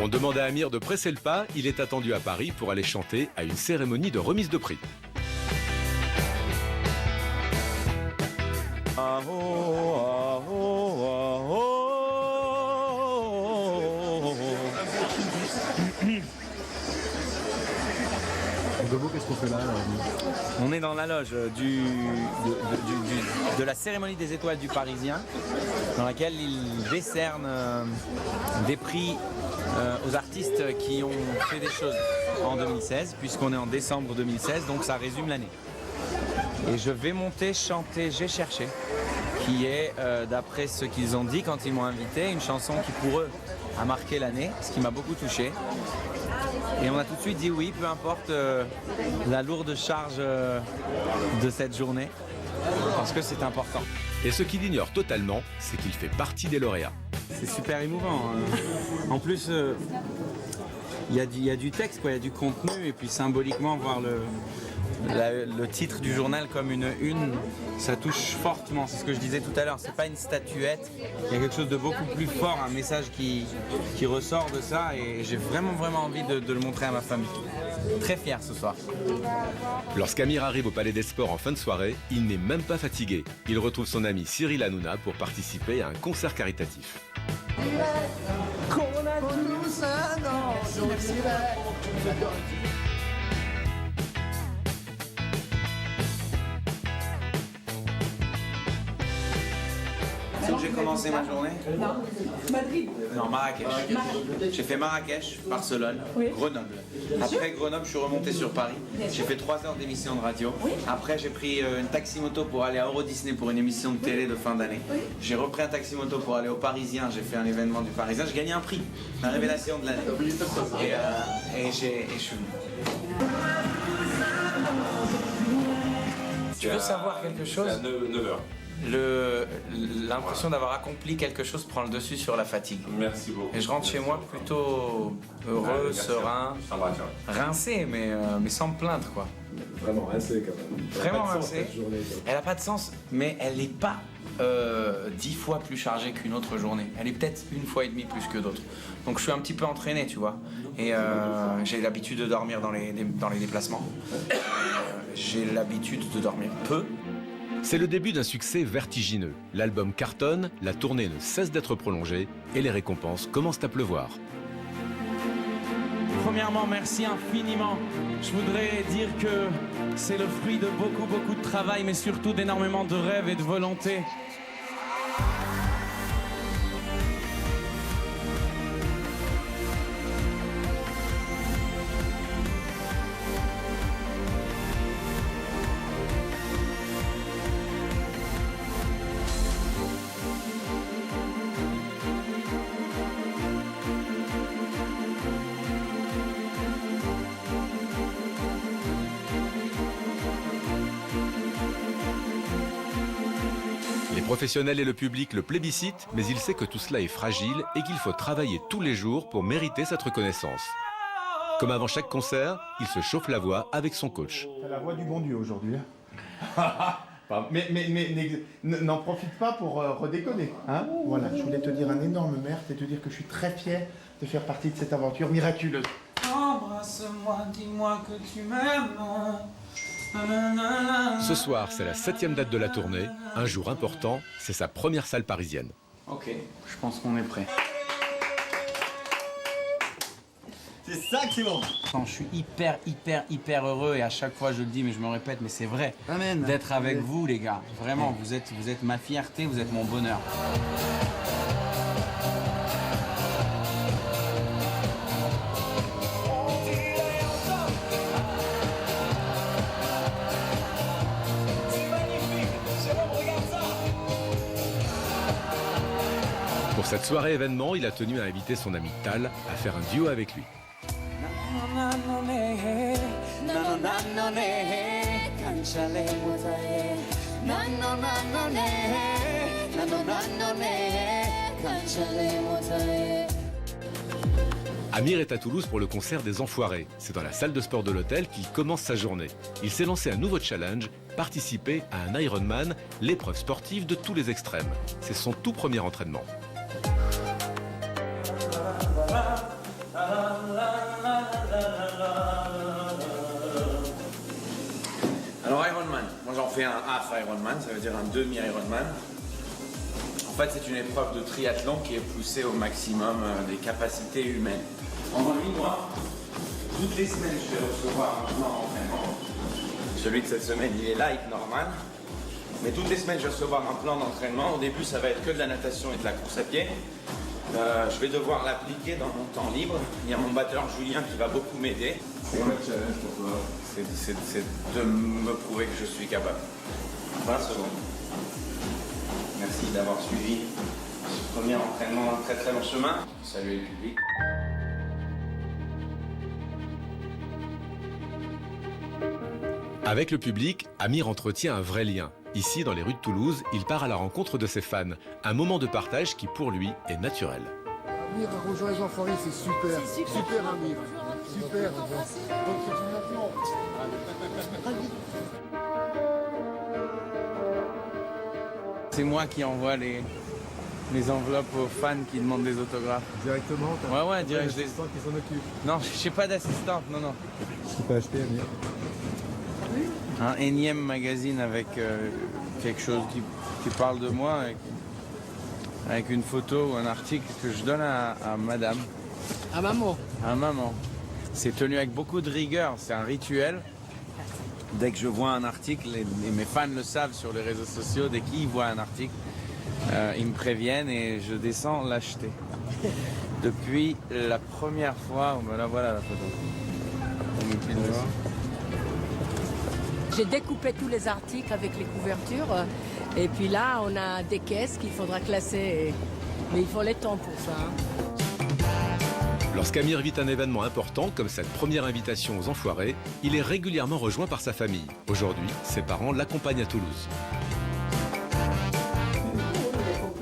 On demande à Amir de presser le pas, il est attendu à Paris pour aller chanter à une cérémonie de remise de prix. Qu'est-ce qu'on fait là, On est dans la loge de la cérémonie des étoiles du Parisien, dans laquelle il décerne des prix aux artistes qui ont fait des choses en 2016, puisqu'on est en décembre 2016, donc ça résume l'année. Et je vais monter chanter J'ai cherché, qui est, d'après ce qu'ils ont dit quand ils m'ont invité, une chanson qui pour eux a marqué l'année, ce qui m'a beaucoup touché. Et on a tout de suite dit oui, peu importe la lourde charge de cette journée, parce que c'est important. Et ce qu'il ignore totalement, c'est qu'il fait partie des lauréats. C'est super émouvant. En plus, il y a du texte, quoi, il y a du contenu, et puis symboliquement, voir le titre du journal comme une, ça touche fortement. C'est ce que je disais tout à l'heure, c'est pas une statuette, il y a quelque chose de beaucoup plus fort, un message qui ressort de ça, et j'ai vraiment envie de le montrer à ma famille. Très fier ce soir. Lorsqu'Amir arrive au Palais des Sports en fin de soirée, il n'est même pas fatigué. Il retrouve son ami Cyril Hanouna pour participer à un concert caritatif. J'ai commencé ma journée. Madrid. Non, Marrakech. J'ai fait Marrakech, Barcelone, Grenoble. Après Grenoble, je suis remonté sur Paris. J'ai fait 3 heures d'émission de radio. Après, j'ai pris une taxi-moto pour aller à Euro Disney pour une émission de télé de fin d'année. J'ai repris un taxi-moto pour aller au Parisien. J'ai fait un événement du Parisien. J'ai gagné un prix, la révélation de l'année. Et je suis venu. Tu veux savoir quelque chose? 9h. L'impression d'avoir accompli quelque chose prend le dessus sur la fatigue. Merci beaucoup. Et je rentre chez moi plutôt heureux, serein, rincé, mais sans me plaindre, quoi. Vraiment rincé quand même. Vraiment rincé. Elle n'a pas de sens, mais elle n'est pas 10 fois plus chargée qu'une autre journée. Elle est peut-être 1,5 fois plus que d'autres. Donc je suis un petit peu entraîné, tu vois. Et j'ai l'habitude de dormir dans les déplacements. J'ai l'habitude de dormir peu. C'est le début d'un succès vertigineux. L'album cartonne, la tournée ne cesse d'être prolongée et les récompenses commencent à pleuvoir. Premièrement, merci infiniment. Je voudrais dire que c'est le fruit de beaucoup de travail, mais surtout d'énormément de rêves et de volonté. professionnels et le public le plébiscitent, mais il sait que tout cela est fragile et qu'il faut travailler tous les jours pour mériter cette reconnaissance. Comme avant chaque concert, il se chauffe la voix avec son coach. T'as la voix du bon Dieu aujourd'hui. Mais n'en profite pas pour redéconner. Hein, voilà, je voulais te dire un énorme merde et te dire que je suis très fier de faire partie de cette aventure miraculeuse. Embrasse-moi, dis-moi que tu m'aimes. Ce soir, c'est la 7e date de la tournée. Un jour important, c'est sa première salle parisienne. Ok, je pense qu'on est prêt. C'est ça que c'est bon. Je suis hyper heureux et à chaque fois je le dis mais je me répète mais c'est vrai d'être avec vous les gars. Vraiment, vous êtes ma fierté, vous êtes mon bonheur. Pour cette soirée événement, il a tenu à inviter son ami Tal à faire un duo avec lui. Amir est à Toulouse pour le concert des Enfoirés. C'est dans la salle de sport de l'hôtel qu'il commence sa journée. Il s'est lancé un nouveau challenge, participer à un Ironman, l'épreuve sportive de tous les extrêmes. C'est son tout premier entraînement. Alors Ironman, moi j'en fais un half Ironman, ça veut dire un demi-Ironman. En fait c'est une épreuve de triathlon qui est poussée au maximum des capacités humaines. En ligne, moi, toutes les semaines je vais recevoir un plan d'entraînement. Celui de cette semaine il est light, normal. Mais toutes les semaines je vais recevoir un plan d'entraînement. Au début ça va être que de la natation et de la course à pied. Je vais devoir l'appliquer dans mon temps libre. Il y a mon batteur Julien qui va beaucoup m'aider. C'est quoi le challenge pour toi? C'est de me prouver que je suis capable. 20 secondes. Merci d'avoir suivi ce premier entraînement d'un très long chemin. Salut le public. Avec le public, Amir entretient un vrai lien. Ici, dans les rues de Toulouse, il part à la rencontre de ses fans. Un moment de partage qui, pour lui, est naturel. Amir a rejoint les Enfoirés, c'est super. Super Amir. Super. C'est moi qui envoie les enveloppes aux fans qui demandent des autographes. Directement? Ouais, direct. J'ai l'assistante qui s'en occupe. Non, je n'ai pas d'assistante, non. Tu peux acheter, Amir? Un énième magazine avec quelque chose qui parle de moi, avec une photo ou un article que je donne à madame. À maman. À maman. C'est tenu avec beaucoup de rigueur, c'est un rituel. Dès que je vois un article, et mes fans le savent sur les réseaux sociaux, dès qu'ils voient un article, ils me préviennent et je descends l'acheter. Depuis la première fois, ben là voilà la photo. J'ai découpé tous les articles avec les couvertures et puis là on a des caisses qu'il faudra classer, mais il faut le temps pour ça. Lorsqu'Amir vit un événement important comme cette première invitation aux Enfoirés, il est régulièrement rejoint par sa famille. Aujourd'hui, ses parents l'accompagnent à Toulouse.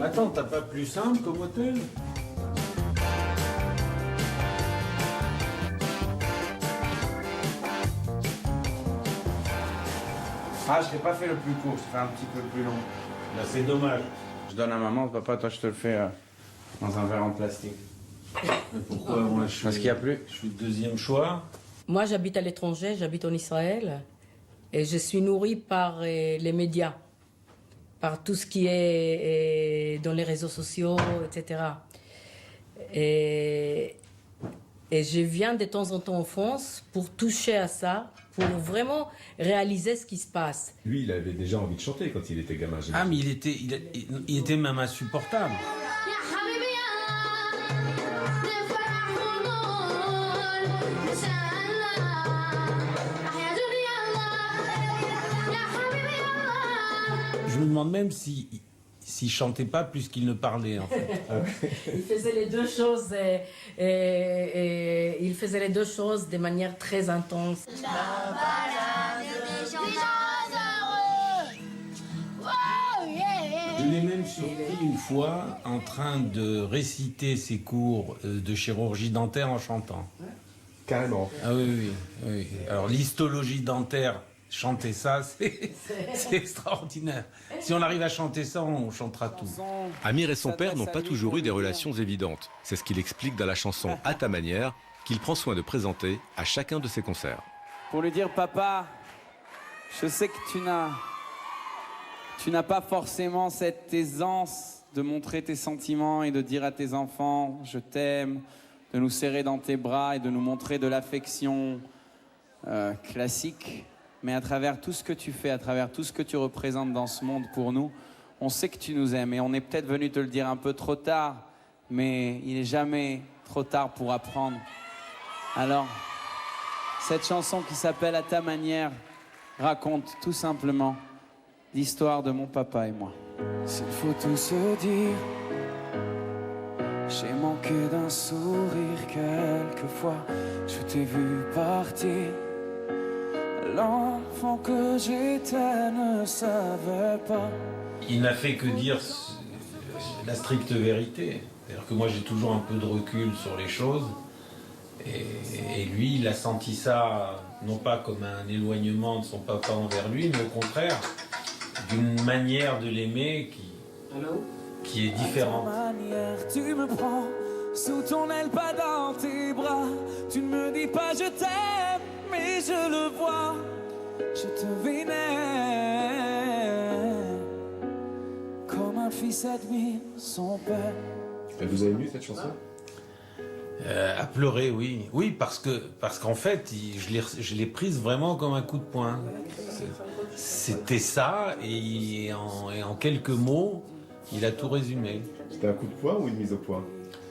Attends, t'as pas plus simple comme hôtel? Ah, je n'ai pas fait le plus court, je fais un petit peu plus long. Là, c'est dommage. Je donne à maman, papa, toi, je te le fais dans un verre en plastique. Et pourquoi moi, Parce qu'il n'y a plus. Je suis le deuxième choix. Moi j'habite à l'étranger, j'habite en Israël et je suis nourrie par les médias, par tout ce qui est dans les réseaux sociaux, etc. Et je viens de temps en temps en France pour toucher à ça, pour vraiment réaliser ce qui se passe. Lui, il avait déjà envie de chanter quand il était gamin. Ah, mais il était même insupportable. Je me demande même s'il chantait pas plus qu'il ne parlait, en fait. Il faisait les deux choses et il faisait les deux choses de manière très intense. La balade des gens heureux. Oh yeah. Belgique. Je l'ai même surpris une fois en train de réciter ses cours de chirurgie dentaire en chantant. Carrément. Ah oui. Alors l'histologie dentaire, chanter ça, c'est extraordinaire. Si on arrive à chanter ça, on chantera tout. Amir et son père n'ont pas toujours eu des relations évidentes. C'est ce qu'il explique dans la chanson « À ta manière » qu'il prend soin de présenter à chacun de ses concerts. Pour lui dire, papa, je sais que tu n'as pas forcément cette aisance de montrer tes sentiments et de dire à tes enfants, je t'aime, de nous serrer dans tes bras et de nous montrer de l'affection classique. Mais à travers tout ce que tu fais, à travers tout ce que tu représentes dans ce monde pour nous, on sait que tu nous aimes et on est peut-être venu te le dire un peu trop tard, mais il n'est jamais trop tard pour apprendre. Alors, cette chanson qui s'appelle « À ta manière » raconte tout simplement l'histoire de mon papa et moi. S'il faut tout se dire, j'ai manqué d'un sourire quelquefois, je t'ai vu partir. L'enfant que j'étais ne savait pas. Il n'a fait que dire la stricte vérité. C'est-à-dire que moi j'ai toujours un peu de recul sur les choses. Et lui, il a senti ça, non pas comme un éloignement de son papa envers lui, mais au contraire, d'une manière de l'aimer qui est différente. Tu me prends sous ton aile, pas dans tes bras. Tu ne me dis pas je t'aime, mais je le vois. Je te vénère comme un fils admire son père. Et vous avez lu cette chanson? À pleurer, oui. Oui, parce qu'en fait, je l'ai prise vraiment comme un coup de poing. C'était ça, et en quelques mots, il a tout résumé. C'était un coup de poing ou une mise au point?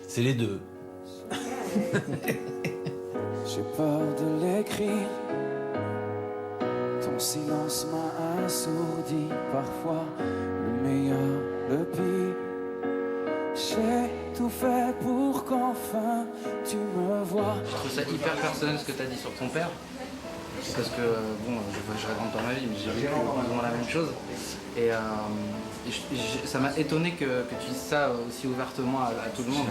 C'est les deux. J'ai peur de l'écrire. Ton silence m'a assourdi parfois. Le meilleur, le pire. J'ai tout fait pour qu'enfin tu me vois. Je trouve ça hyper personnel ce que tu as dit sur ton père. Parce que, bon, je raconte pas ma vie, mais j'ai vécu vraiment la même chose. Et ça m'a étonné que tu dises ça aussi ouvertement à tout le monde.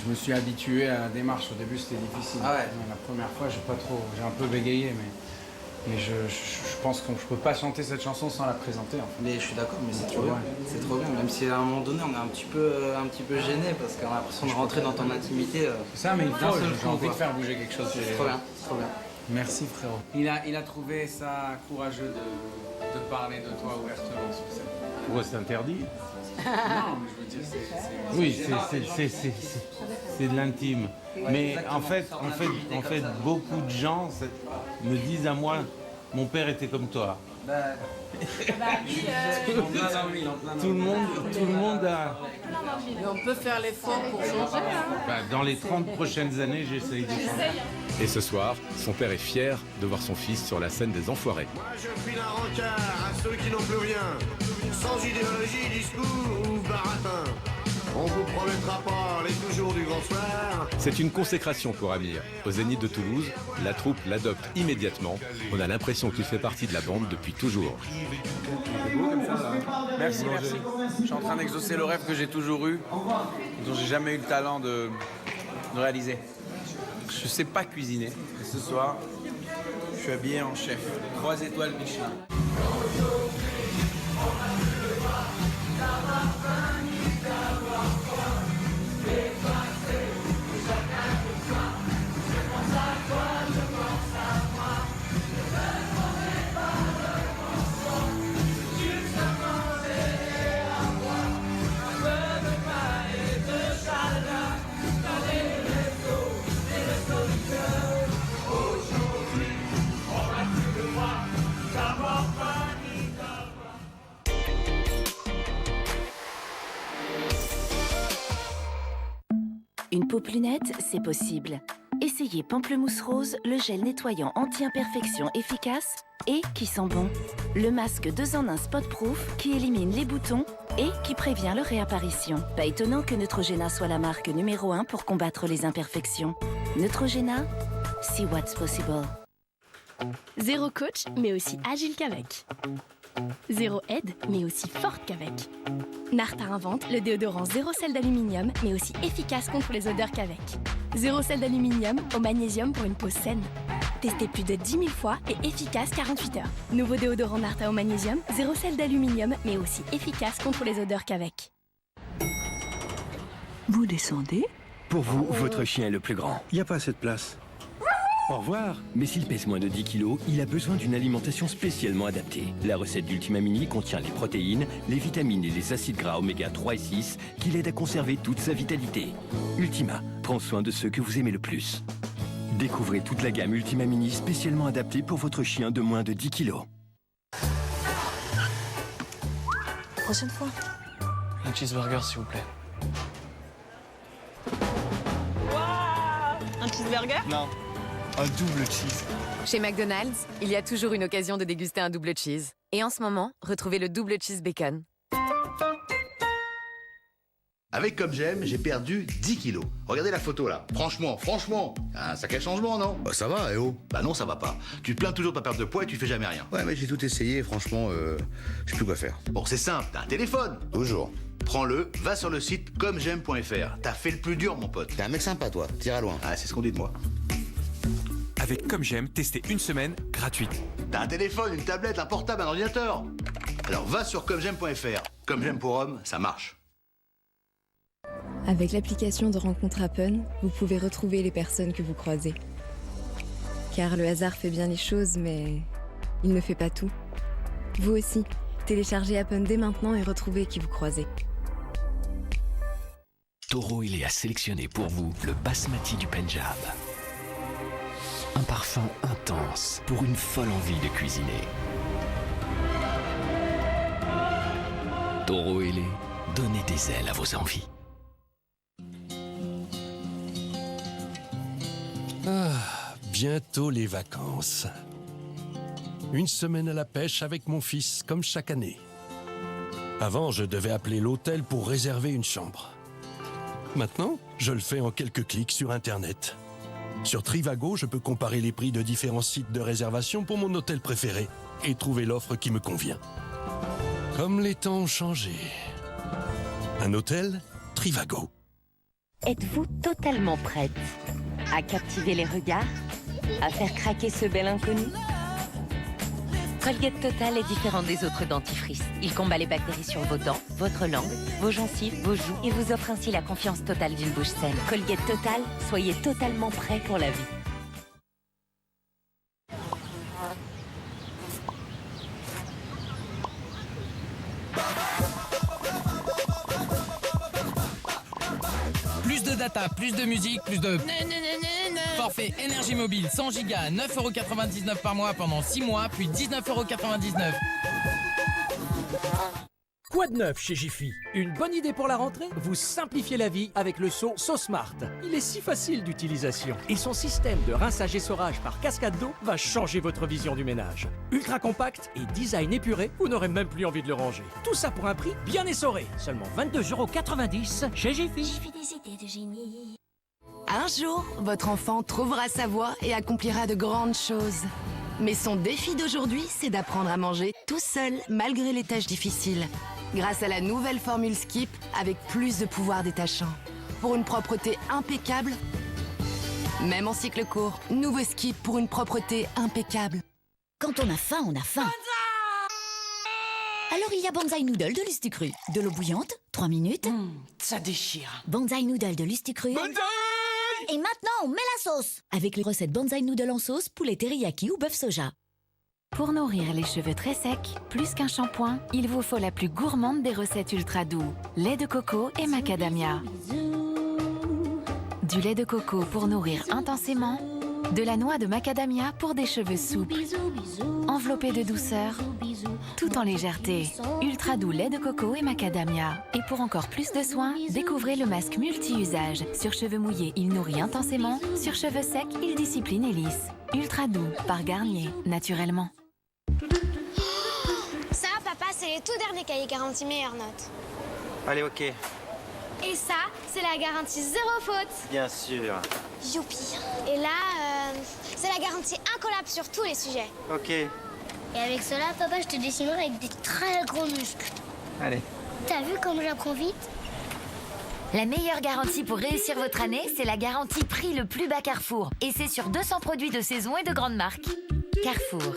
Je me suis habitué à la démarche. Au début, c'était difficile. Ah ouais. La première fois, j'ai un peu bégayé, mais je pense que je peux pas chanter cette chanson sans la présenter. En fait. Mais je suis d'accord, mais c'est trop bien. C'est trop bien. Même si à un moment donné, on est un petit peu gêné parce qu'on a l'impression de rentrer dans ton intimité. C'est ça, mais il faut. J'ai envie de faire bouger quelque chose. C'est trop bien. Trop bien. Merci frérot. Il a trouvé ça courageux de parler de toi ouvertement sur scène. Pourquoi c'est interdit? Non, mais je veux dire, oui, c'est de l'intime. Mais en fait, beaucoup de gens me disent à moi, mon père était comme toi. Tout le monde a... Mais on peut faire l'effort pour changer. Dans les 30 prochaines années, j'essaye de changer. Et ce soir, son père est fier de voir son fils sur la scène des Enfoirés. Moi je file un rencard à ceux qui n'ont plus rien, sans idéologie, discours ou baratin. On vous promettra pas les toujours du grand soir. C'est une consécration pour Amir. Au Zénith de Toulouse, la troupe l'adopte immédiatement. On a l'impression qu'il fait partie de la bande depuis toujours. Merci. Je suis en train d'exaucer le rêve que j'ai toujours eu, dont j'ai jamais eu le talent de réaliser. Je sais pas cuisiner. Et ce soir, je suis habillé en chef. 3 étoiles Michelin. Une peau plus nette, c'est possible. Essayez Pamplemousse Rose, le gel nettoyant anti-imperfection efficace et qui sent bon. Le masque 2 en 1 spot-proof qui élimine les boutons et qui prévient leur réapparition. Pas étonnant que Neutrogena soit la marque numéro 1 pour combattre les imperfections. Neutrogena, see what's possible. Zéro coach, mais aussi agile qu'avec. Zéro aide, mais aussi forte qu'avec. Narta invente le déodorant zéro sel d'aluminium, mais aussi efficace contre les odeurs qu'avec. Zéro sel d'aluminium au magnésium pour une peau saine. Testé plus de 10 000 fois et efficace 48 heures. Nouveau déodorant Narta au magnésium, zéro sel d'aluminium, mais aussi efficace contre les odeurs qu'avec. Vous descendez? Pour vous, votre chien est le plus grand. Il n'y a pas assez de place. Au revoir. Mais s'il pèse moins de 10 kilos, il a besoin d'une alimentation spécialement adaptée. La recette d'Ultima Mini contient les protéines, les vitamines et les acides gras oméga 3 et 6 qui l'aident à conserver toute sa vitalité. Ultima prend soin de ceux que vous aimez le plus. Découvrez toute la gamme Ultima Mini spécialement adaptée pour votre chien de moins de 10 kilos. Prochaine fois. Un cheeseburger, s'il vous plaît. Un cheeseburger? Non, un double cheese. Chez McDonald's, il y a toujours une occasion de déguster un double cheese. Et en ce moment, retrouvez le double cheese bacon. Avec Comme J'aime, j'ai perdu 10 kilos. Regardez la photo là. Franchement, un sacré changement, non? Bah ça va, oh. Bah non, ça va pas. Tu te plains toujours de ta perte de poids et tu fais jamais rien. Ouais, mais j'ai tout essayé, franchement, je sais plus quoi faire. Bon, c'est simple, t'as un téléphone. Toujours. Prends-le, va sur le site commej'aime.fr. T'as fait le plus dur, mon pote. T'es un mec sympa, toi. T'iras loin. Ah, c'est ce qu'on dit de moi. Avec Comme J'aime, testez une semaine gratuite. T'as un téléphone, une tablette, un portable, un ordinateur. Alors va sur commej'aime.fr. Comme J'aime pour homme, ça marche. Avec l'application de rencontre Happen, vous pouvez retrouver les personnes que vous croisez. Car le hasard fait bien les choses, mais il ne fait pas tout. Vous aussi, téléchargez Happen dès maintenant et retrouvez qui vous croisez. Toro il est à sélectionner pour vous le basmati du Pendjab. Un parfum intense pour une folle envie de cuisiner. Toro Ele, donnez des ailes à vos envies. Ah, bientôt les vacances. Une semaine à la pêche avec mon fils, comme chaque année. Avant, je devais appeler l'hôtel pour réserver une chambre. Maintenant, je le fais en quelques clics sur Internet. Sur Trivago, je peux comparer les prix de différents sites de réservation pour mon hôtel préféré et trouver l'offre qui me convient. Comme les temps ont changé. Un hôtel, Trivago. Êtes-vous totalement prête à captiver les regards, à faire craquer ce bel inconnu? Colgate Total est différent des autres dentifrices. Il combat les bactéries sur vos dents, votre langue, vos gencives, vos joues et vous offre ainsi la confiance totale d'une bouche saine. Colgate Total, soyez totalement prêts pour la vie. Plus de data, plus de musique, plus de... Forfait énergie mobile 100 Go, 9,99€ par mois pendant 6 mois, puis 19,99€. Quoi de neuf chez Jiffy? Une bonne idée pour la rentrée? Vous simplifiez la vie avec le seau SoSmart. Il est si facile d'utilisation. Et son système de rinçage et essorage par cascade d'eau va changer votre vision du ménage. Ultra compact et design épuré, vous n'aurez même plus envie de le ranger. Tout ça pour un prix bien essoré. Seulement 22,90€ chez Jiffy. Jiffy, des idées de génie. Un jour, votre enfant trouvera sa voie et accomplira de grandes choses. Mais son défi d'aujourd'hui, c'est d'apprendre à manger tout seul, malgré les tâches difficiles. Grâce à la nouvelle formule Skip, avec plus de pouvoir détachant. Pour une propreté impeccable, même en cycle court. Nouveau Skip pour une propreté impeccable. Quand on a faim, on a faim. Alors il y a Banzai Noodle de Lustucru. De l'eau bouillante, 3 minutes. Ça déchire. Banzai Noodle de Lustucru. Et maintenant, on met la sauce. Avec les recettes Banzai Noodle en sauce, poulet teriyaki ou bœuf soja. Pour nourrir les cheveux très secs, plus qu'un shampoing, il vous faut la plus gourmande des recettes ultra doux. Lait de coco et macadamia. Du lait de coco pour nourrir intensément. De la noix de macadamia pour des cheveux souples. Enveloppés de douceur, tout en légèreté. Ultra doux lait de coco et macadamia. Et pour encore plus de soins, découvrez le masque multi-usage. Sur cheveux mouillés, il nourrit intensément. Sur cheveux secs, il discipline et lisse. Ultra doux, par Garnier, naturellement. Ça, papa, c'est les tout derniers cahiers garantis meilleure note. Allez, ok. Et ça, c'est la garantie zéro faute. Bien sûr. Youpi. Et là, c'est la garantie incollable sur tous les sujets. Ok. Et avec cela, papa, je te dessinerai avec des très gros muscles. Allez. T'as vu comme j'apprends vite? La meilleure garantie pour réussir votre année, c'est la garantie prix le plus bas Carrefour. Et c'est sur 200 produits de saison et de grandes marques. Carrefour.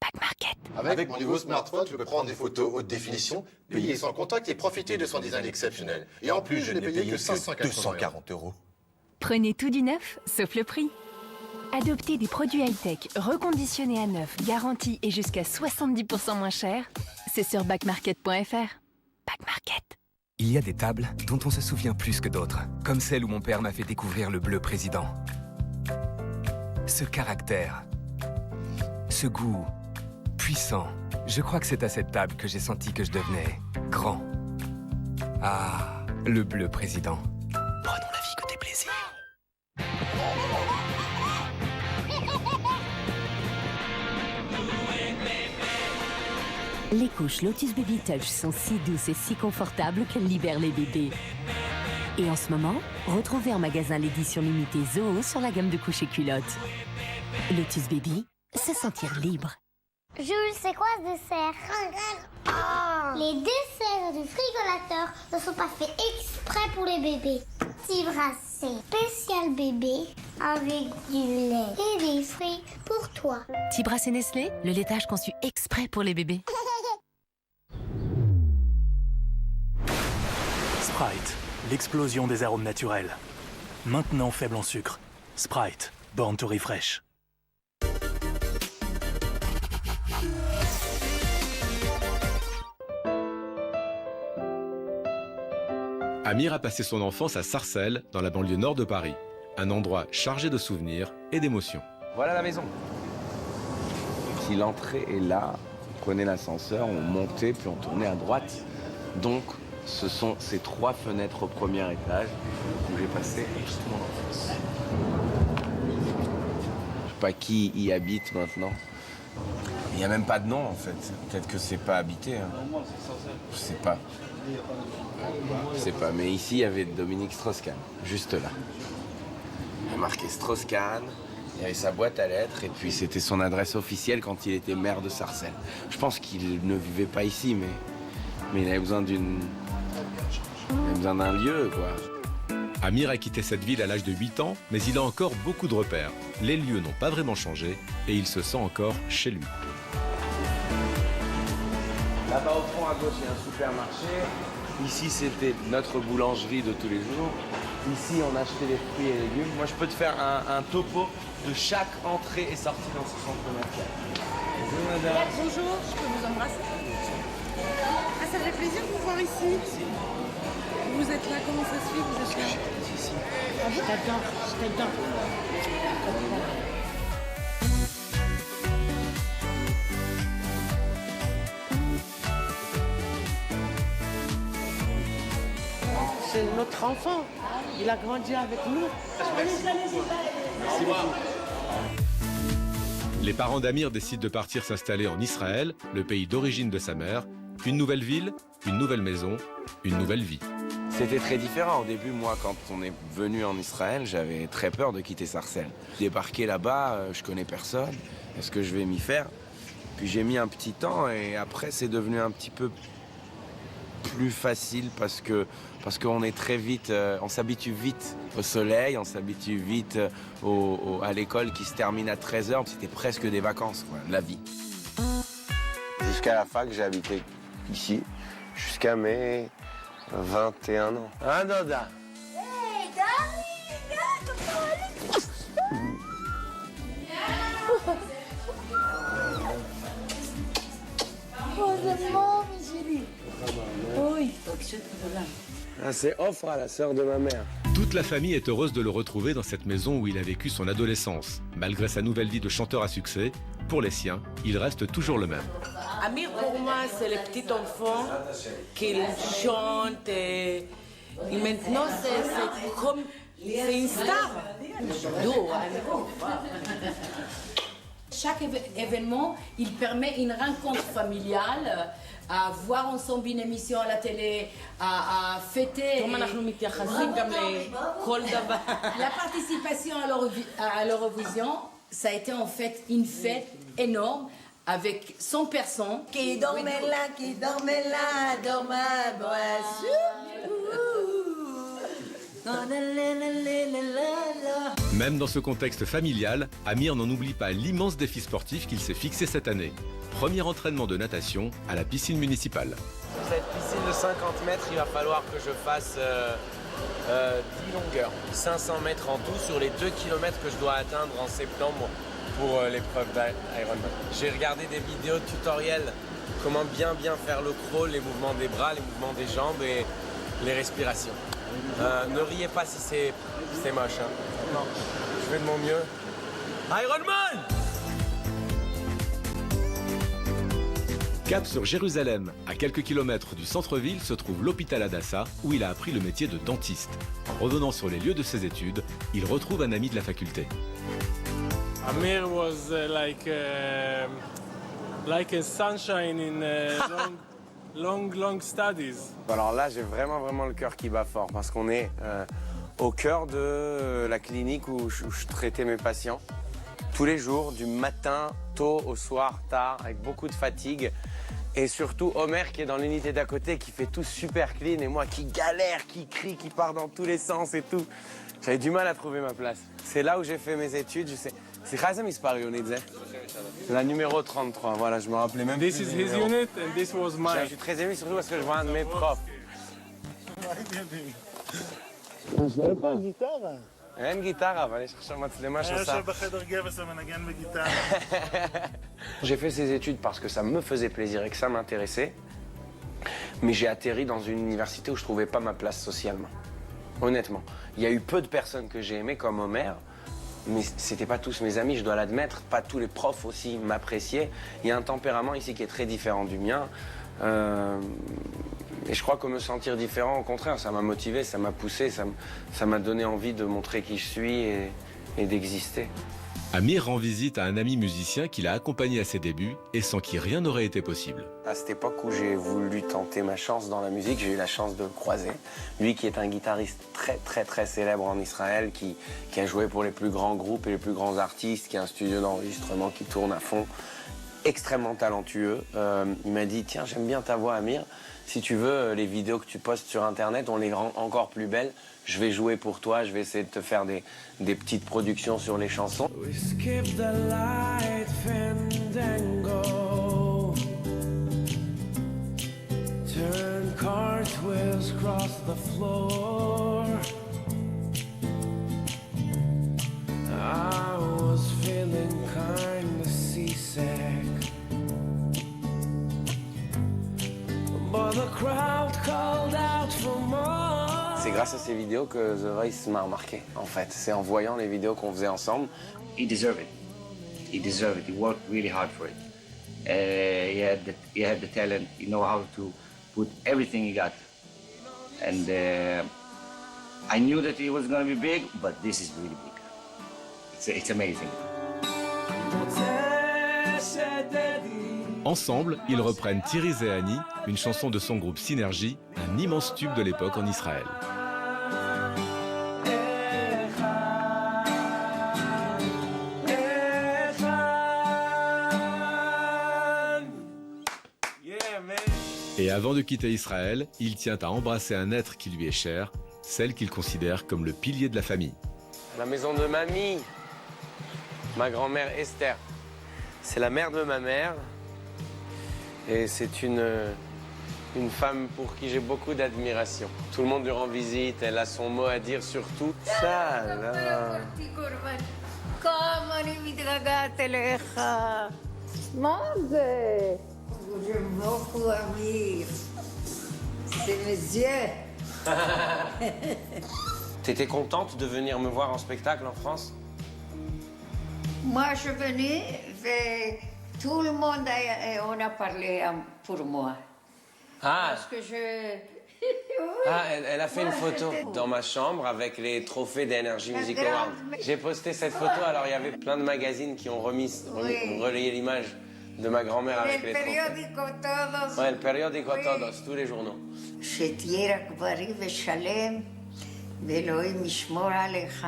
Back Market. Avec mon nouveau smartphone, je peux prendre des photos haute définition, payer sans contact et profiter de son design exceptionnel. Et en plus, je n'ai payé que 240 €. Prenez tout du neuf, sauf le prix. Adoptez des produits high-tech, reconditionnés à neuf, garantis et jusqu'à 70% moins cher. C'est sur backmarket.fr. Back Market. Il y a des tables dont on se souvient plus que d'autres, comme celle où mon père m'a fait découvrir le bleu président. Ce caractère, ce goût puissant, je crois que c'est à cette table que j'ai senti que je devenais grand. Ah, le bleu président. Prenons la vie côté plaisir. Les couches Lotus Baby Touch sont si douces et si confortables qu'elles libèrent les bébés. Et en ce moment, retrouvez en magasin l'édition limitée Zoho sur la gamme de couches et culottes. Lotus Baby, se sentir libre. Jules, c'est quoi ce dessert? Les desserts du frigolateur ne sont pas faits exprès pour les bébés. Petit brassé spécial bébé avec du lait et des fruits pour toi. Petit brassé Nestlé, le laitage conçu exprès pour les bébés. Sprite, l'explosion des arômes naturels. Maintenant faible en sucre. Sprite, born to refresh. Amir a passé son enfance à Sarcelles, dans la banlieue nord de Paris. Un endroit chargé de souvenirs et d'émotions. Voilà la maison. Si l'entrée est là, on prenait l'ascenseur, on montait, puis on tournait à droite. Donc, ce sont ces 3 fenêtres au premier étage où j'ai passé toute mon enfance. Je sais pas qui y habite maintenant. Il n'y a même pas de nom en fait. Peut-être que c'est pas habité. Hein. Je sais pas. Je sais pas. Mais ici, il y avait Dominique Strauss-Kahn, juste là. Il y a marqué Strauss-Kahn, il y avait sa boîte à lettres, et puis c'était son adresse officielle quand il était maire de Sarcelles. Je pense qu'il ne vivait pas ici, mais il avait besoin d'un lieu, quoi. Amir a quitté cette ville à l'âge de 8 ans, mais il a encore beaucoup de repères. Les lieux n'ont pas vraiment changé et il se sent encore chez lui. Là-bas au fond à gauche, il y a un supermarché. Ici, c'était notre boulangerie de tous les jours. Ici, on achetait les fruits et légumes. Moi, je peux te faire un topo de chaque entrée et sortie dans ce centre commercial. Bonjour, madame. Bonjour, je peux vous embrasser? Ah, ça fait plaisir de vous voir ici. Vous êtes là, comment ça se fait que vous êtes là? Ah, je t'adore, je t'adore. C'est notre enfant. Il a grandi avec nous. Merci beaucoup. Les parents d'Amir décident de partir s'installer en Israël, le pays d'origine de sa mère. Une nouvelle ville, une nouvelle maison, une nouvelle vie. C'était très différent. Au début, moi, quand on est venu en Israël, j'avais très peur de quitter Sarcelles. Débarquer là-bas, je connais personne. Est-ce que je vais m'y faire? Puis j'ai mis un petit temps et après, c'est devenu un petit peu plus facile parce qu'on est très vite, on s'habitue vite au soleil, on s'habitue vite à l'école qui se termine à 13h. C'était presque des vacances, quoi, la vie. Jusqu'à la fac, j'ai habité ici, jusqu'à mes 21 ans. Hein, Doda? Hey, Dominique! Oh, c'est bon, Micheli. Oui. Ah, c'est Ofra, la sœur de ma mère. Toute la famille est heureuse de le retrouver dans cette maison où il a vécu son adolescence. Malgré sa nouvelle vie de chanteur à succès, pour les siens, il reste toujours le même. Amir, pour moi, c'est le petit enfant qui chante. Et maintenant, c'est comme... C'est une star. Chaque événement, il permet une rencontre familiale, à voir ensemble une émission à la télé, à fêter. La participation à l'Eurovision, ça a été en fait une fête énorme avec 100 personnes. Qui dormait là, dans ma Même dans ce contexte familial, Amir n'en oublie pas l'immense défi sportif qu'il s'est fixé cette année. Premier entraînement de natation à la piscine municipale. Cette piscine de 50 mètres, il va falloir que je fasse 10 longueurs. 500 mètres en tout sur les 2 km que je dois atteindre en septembre pour l'épreuve d'Ironman. J'ai regardé des vidéos tutoriels, comment bien faire le crawl, les mouvements des bras, les mouvements des jambes et les respirations. Ne riez pas si c'est moche. Hein. Non, je fais de mon mieux. Ironman! Cap sur Jérusalem, à quelques kilomètres du centre-ville, se trouve l'hôpital Hadassah, où il a appris le métier de dentiste. En revenant sur les lieux de ses études, il retrouve un ami de la faculté. Amir was like a sunshine in long studies. Alors là, j'ai vraiment le cœur qui bat fort parce qu'on est au cœur de la clinique où je traitais mes patients. Tous les jours, du matin tôt au soir tard, avec beaucoup de fatigue. Et surtout Omer qui est dans l'unité d'à côté, qui fait tout super clean, et moi qui galère, qui crie, qui part dans tous les sens et tout. J'avais du mal à trouver ma place. C'est là où j'ai fait mes études. C'est Khazem Isparionidze, la numéro 33. Voilà, je me rappelais même. This is his unit and this was mine. Je suis très ému surtout parce que je vois un de mes profs. Je pas une guitare. אין גיטרה, אבל יש עכשיו מצלמה שעושה. יושב בחדר גבס ומנגן בגיטרה. J'ai fait ces études parce que ça me faisait plaisir et que ça m'intéressait. Mais j'ai atterri dans une université où je trouvais pas ma place socialement. Honnêtement. Il y a eu peu de personnes que j'ai aimées comme Omer, mais c'était pas tous mes amis, je dois l'admettre. Pas tous les profs aussi m'appréciaient. Il y a un tempérament ici qui est très différent du mien. Et je crois que me sentir différent, au contraire, ça m'a motivé, ça m'a poussé, ça m'a donné envie de montrer qui je suis et d'exister. Amir rend visite à un ami musicien qui l'a accompagné à ses débuts et sans qui rien n'aurait été possible. À cette époque où j'ai voulu tenter ma chance dans la musique, j'ai eu la chance de le croiser. Lui qui est un guitariste très célèbre en Israël, qui a joué pour les plus grands groupes et les plus grands artistes, qui a un studio d'enregistrement qui tourne à fond, extrêmement talentueux. Il m'a dit, tiens, j'aime bien ta voix, Amir. Si tu veux, les vidéos que tu postes sur Internet, on les rend encore plus belles. Je vais jouer pour toi, je vais essayer de te faire des petites productions sur les chansons. We skip the light fandango. Turn cartwheels across the floor. I was feeling kind of seasick. C'est grâce à ces vidéos que The Voice m'a remarqué, en fait. C'est en voyant les vidéos qu'on faisait ensemble. He deserved it. He deserved it. He worked really hard for it. He had the talent. He know how to put everything he got. And I knew that he was going to be big, but this is really big. It's amazing. Ensemble, ils reprennent Thierry Zehani, une chanson de son groupe Synergie, un immense tube de l'époque en Israël. Et avant de quitter Israël, il tient à embrasser un être qui lui est cher, celle qu'il considère comme le pilier de la famille. La maison de mamie, ma grand-mère Esther. C'est la mère de ma mère. Et c'est une femme pour qui j'ai beaucoup d'admiration. Tout le monde lui rend visite, elle a son mot à dire sur tout. Ça, là. כמה אני מתגעגעת אליך. מה זה? Je beaucoup Amir. C'est mes yeux. T'étais contente de venir me voir en spectacle en France? Moi, je venais et tout le monde on a parlé pour moi. Ah. Parce que je... Ah, elle a fait une photo dans ma chambre avec les trophées d'Energy Music Awards. J'ai posté cette photo, alors il y avait plein de magazines qui ont relayé l'image de ma grand-mère avec les trophées. Ouais, le Periódico Todos, tous les journaux. שתהיה רק בריא ושלם, ואלוהים ישמור עליך,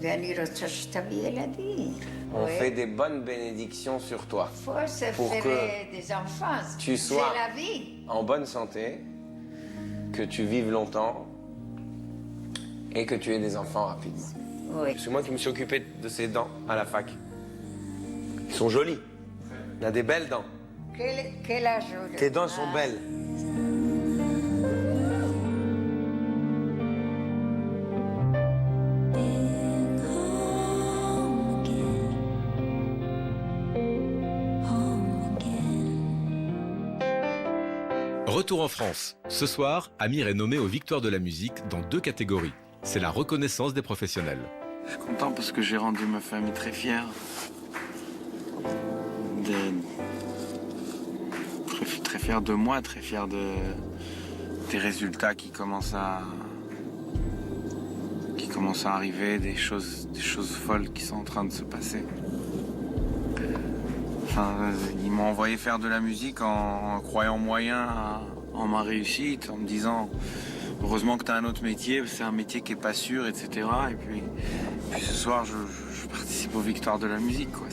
ואני רוצה שתביא ילדים. on Oui. fait des bonnes bénédictions sur toi. Faut se Pour faire que des enfants. tu sois C'est la vie. en bonne santé, que tu vives longtemps et que tu aies des enfants rapidement. Oui. C'est moi qui me suis occupé de ces dents à la fac. Ils sont jolis. On a des belles dents. Quel âge? Tes dents sont belles. Retour en France. Ce soir, Amir est nommé aux Victoires de la musique dans 2 catégories. C'est la reconnaissance des professionnels. Je suis content parce que j'ai rendu ma famille très fière. Très fière de moi, très fière des résultats qui commencent à arriver, des choses folles qui sont en train de se passer. Enfin, ils m'ont envoyé faire de la musique en croyant moyen en ma réussite, en me disant heureusement que tu as un autre métier, c'est un métier qui est pas sûr, etc. Et puis ce soir, je participe aux Victoires de la musique, quoi.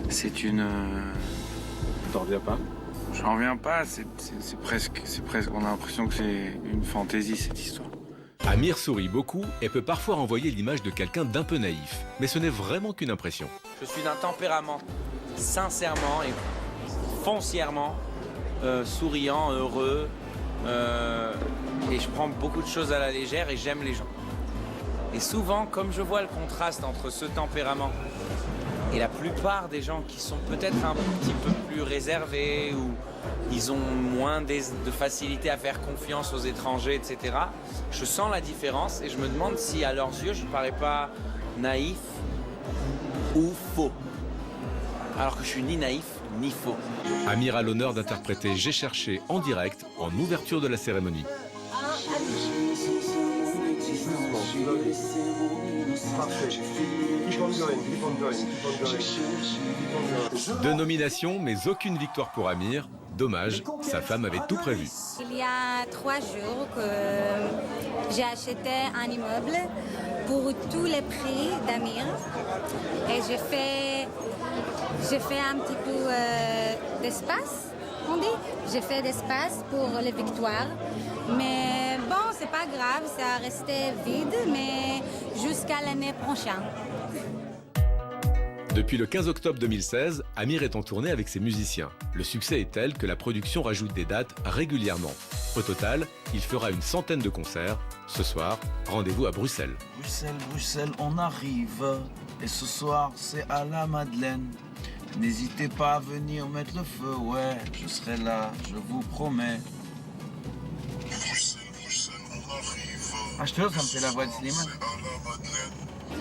C'est une... T'en reviens pas? J'en reviens pas, c'est presque... On a l'impression que c'est une fantaisie, cette histoire. Amir sourit beaucoup et peut parfois renvoyer l'image de quelqu'un d'un peu naïf. Mais ce n'est vraiment qu'une impression. Je suis d'un tempérament sincèrement et foncièrement souriant, heureux, et je prends beaucoup de choses à la légère et j'aime les gens. Et souvent, comme je vois le contraste entre ce tempérament et la plupart des gens qui sont peut-être un petit peu plus réservés ou ils ont moins de facilité à faire confiance aux étrangers, etc. Je sens la différence et je me demande si à leurs yeux je ne parais pas naïf ou faux. Alors que je suis ni naïf ni faux. Amir a l'honneur d'interpréter J'ai cherché en direct en ouverture de la cérémonie. Deux nominations, mais aucune victoire pour Amir. Dommage, sa femme avait tout prévu. Il y a 3 jours que j'ai acheté un immeuble pour tous les prix d'Amir. Et j'ai fait un petit peu d'espace, on dit. J'ai fait d'espace pour les victoires. Mais bon, c'est pas grave, ça a resté vide, mais jusqu'à l'année prochaine. Depuis le 15 octobre 2016, Amir est en tournée avec ses musiciens. Le succès est tel que la production rajoute des dates régulièrement. Au total, il fera une centaine de concerts. Ce soir, rendez-vous à Bruxelles. Bruxelles, on arrive. Et ce soir, c'est à la Madeleine. N'hésitez pas à venir mettre le feu, ouais, je serai là, je vous promets. Bruxelles, on arrive. Ah, je te jure, ça me fait la voix de Slimane.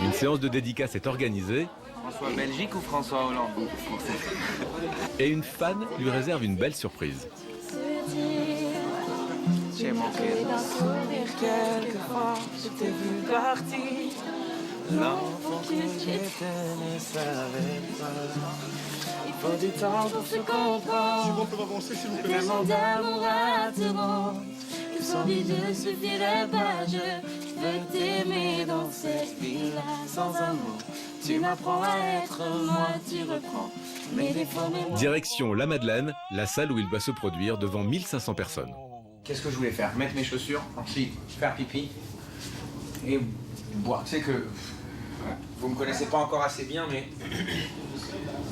Une séance de dédicace est organisée. François Belgique ou François Hollande? Et une fan lui réserve une belle surprise. J'ai manqué d'un sourire quelquefois, je t'ai vu partir. L'enfant que j'étais ne savait pas. Il faut du temps pour se comprendre. On peut avancer s'il vous plaît. Tellement d'amour à te rendre que sans vie ne suffirait pas. Je veux t'aimer dans cette vie-là sans amour. Tu m'apprends à être moi, tu reprends mes défauts, mes mots. Direction La Madeleine, la salle où il va se produire devant 1500 personnes. Qu'est-ce que je voulais faire? Mettre mes chaussures, ensuite faire pipi et boire. Tu sais que vous me connaissez pas encore assez bien, mais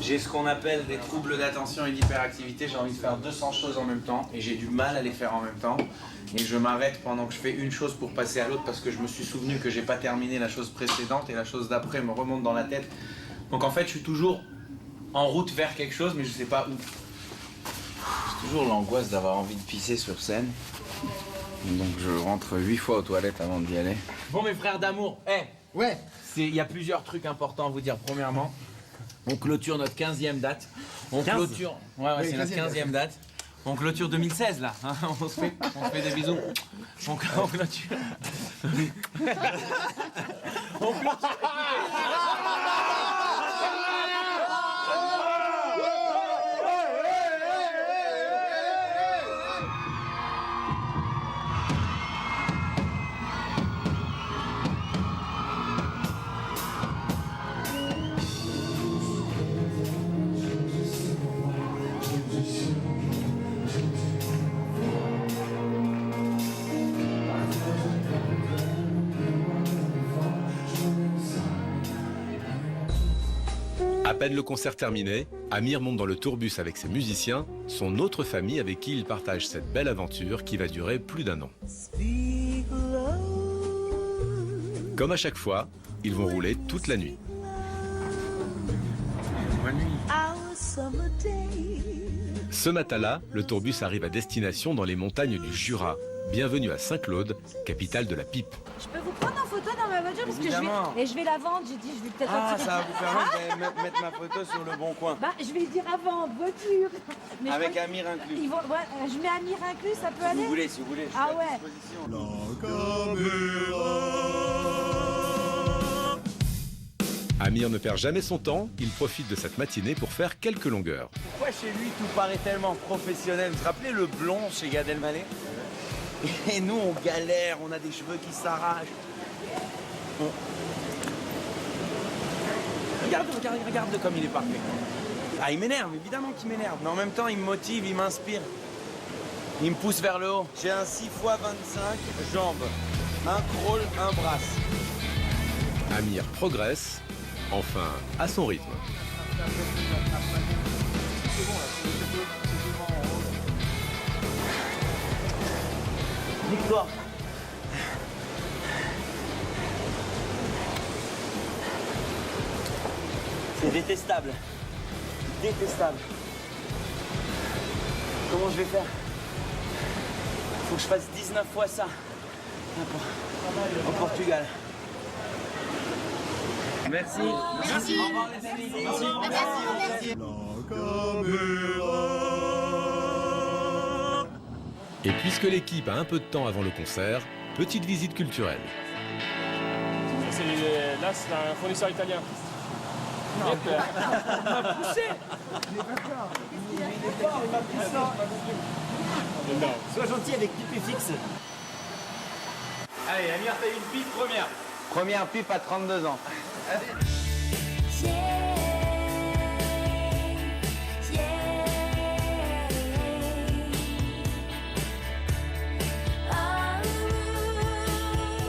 j'ai ce qu'on appelle des troubles d'attention et d'hyperactivité. J'ai envie de faire 200 choses en même temps et j'ai du mal à les faire en même temps. Et je m'arrête pendant que je fais une chose pour passer à l'autre parce que je me suis souvenu que j'ai pas terminé la chose précédente et la chose d'après me remonte dans la tête. Donc en fait, je suis toujours en route vers quelque chose, mais je sais pas où. J'ai toujours l'angoisse d'avoir envie de pisser sur scène. Donc je rentre 8 fois aux toilettes avant d'y aller. Bon, mes frères d'amour, ouais. Il y a plusieurs trucs importants à vous dire. Premièrement, on clôture notre 15e date. On clôture. Ouais, c'est notre 15e date. On clôture 2016 là. Hein, on se fait des bisous. On clôture. On clôture. peine le concert terminé, Amir monte dans le tourbus avec ses musiciens, son autre famille avec qui il partage cette belle aventure qui va durer plus d'1 an. Comme à chaque fois, ils vont rouler toute la nuit. Bonne nuit. Ce matin-là, le tourbus arrive à destination dans les montagnes du Jura. Bienvenue à Saint-Claude, capitale de la pipe. Je peux vous prendre en photo dans ma voiture parce que je vais la vendre. J'ai dit, je vais peut-être Ah, un petit ça va vous permettre de mettre ma photo sur le bon coin. Bah, je vais le dire avant, voiture. Mais avec Amir inclus. Je mets Amir inclus, ça peut aller. Si vous voulez. Ah ouais. Amir ne perd jamais son temps, il profite de cette matinée pour faire quelques longueurs. Pourquoi chez lui tout paraît tellement professionnel? Vous vous rappelez le blond chez Gad Elmaleh? Et nous on galère, on a des cheveux qui s'arrachent. Regarde comme il est parfait. Ah, il m'énerve, évidemment qu'il m'énerve. Mais en même temps, il me motive, il m'inspire. Il me pousse vers le haut. J'ai un 6x25 jambes, un crawl, un brasse. Amir progresse, enfin à son rythme. Victoire. C'est détestable. Détestable. Comment je vais faire? Faut que je fasse 19 fois ça. Au Portugal. Merci. Merci. Au revoir les amis. Merci. Et puisque l'équipe a un peu de temps avant le concert, petite visite culturelle. Là, c'est un fournisseur italien. Non, on m'a poussé. Sois gentil avec pipe fixe. Allez, Amir, t'as une pipe première. Première pipe à 32 ans.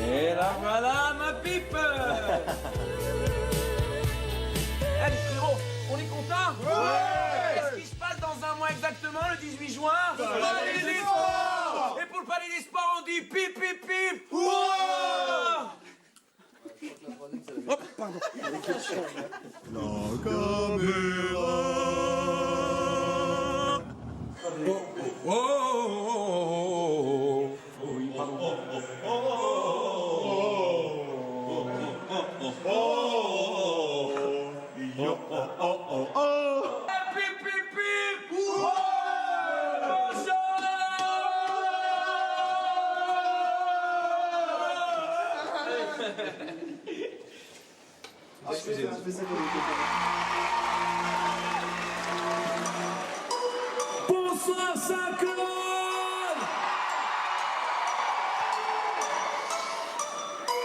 Et là voilà ma pipe. Allez frérot, on est content? Ouais. Qu'est-ce qui se passe dans un mois exactement, le 18 juin? Le Palais des Sports. Et pour le Palais des Sports, on dit pip pip pip. Ouais. Oh, pardon. Bonsoir Saint-Claude.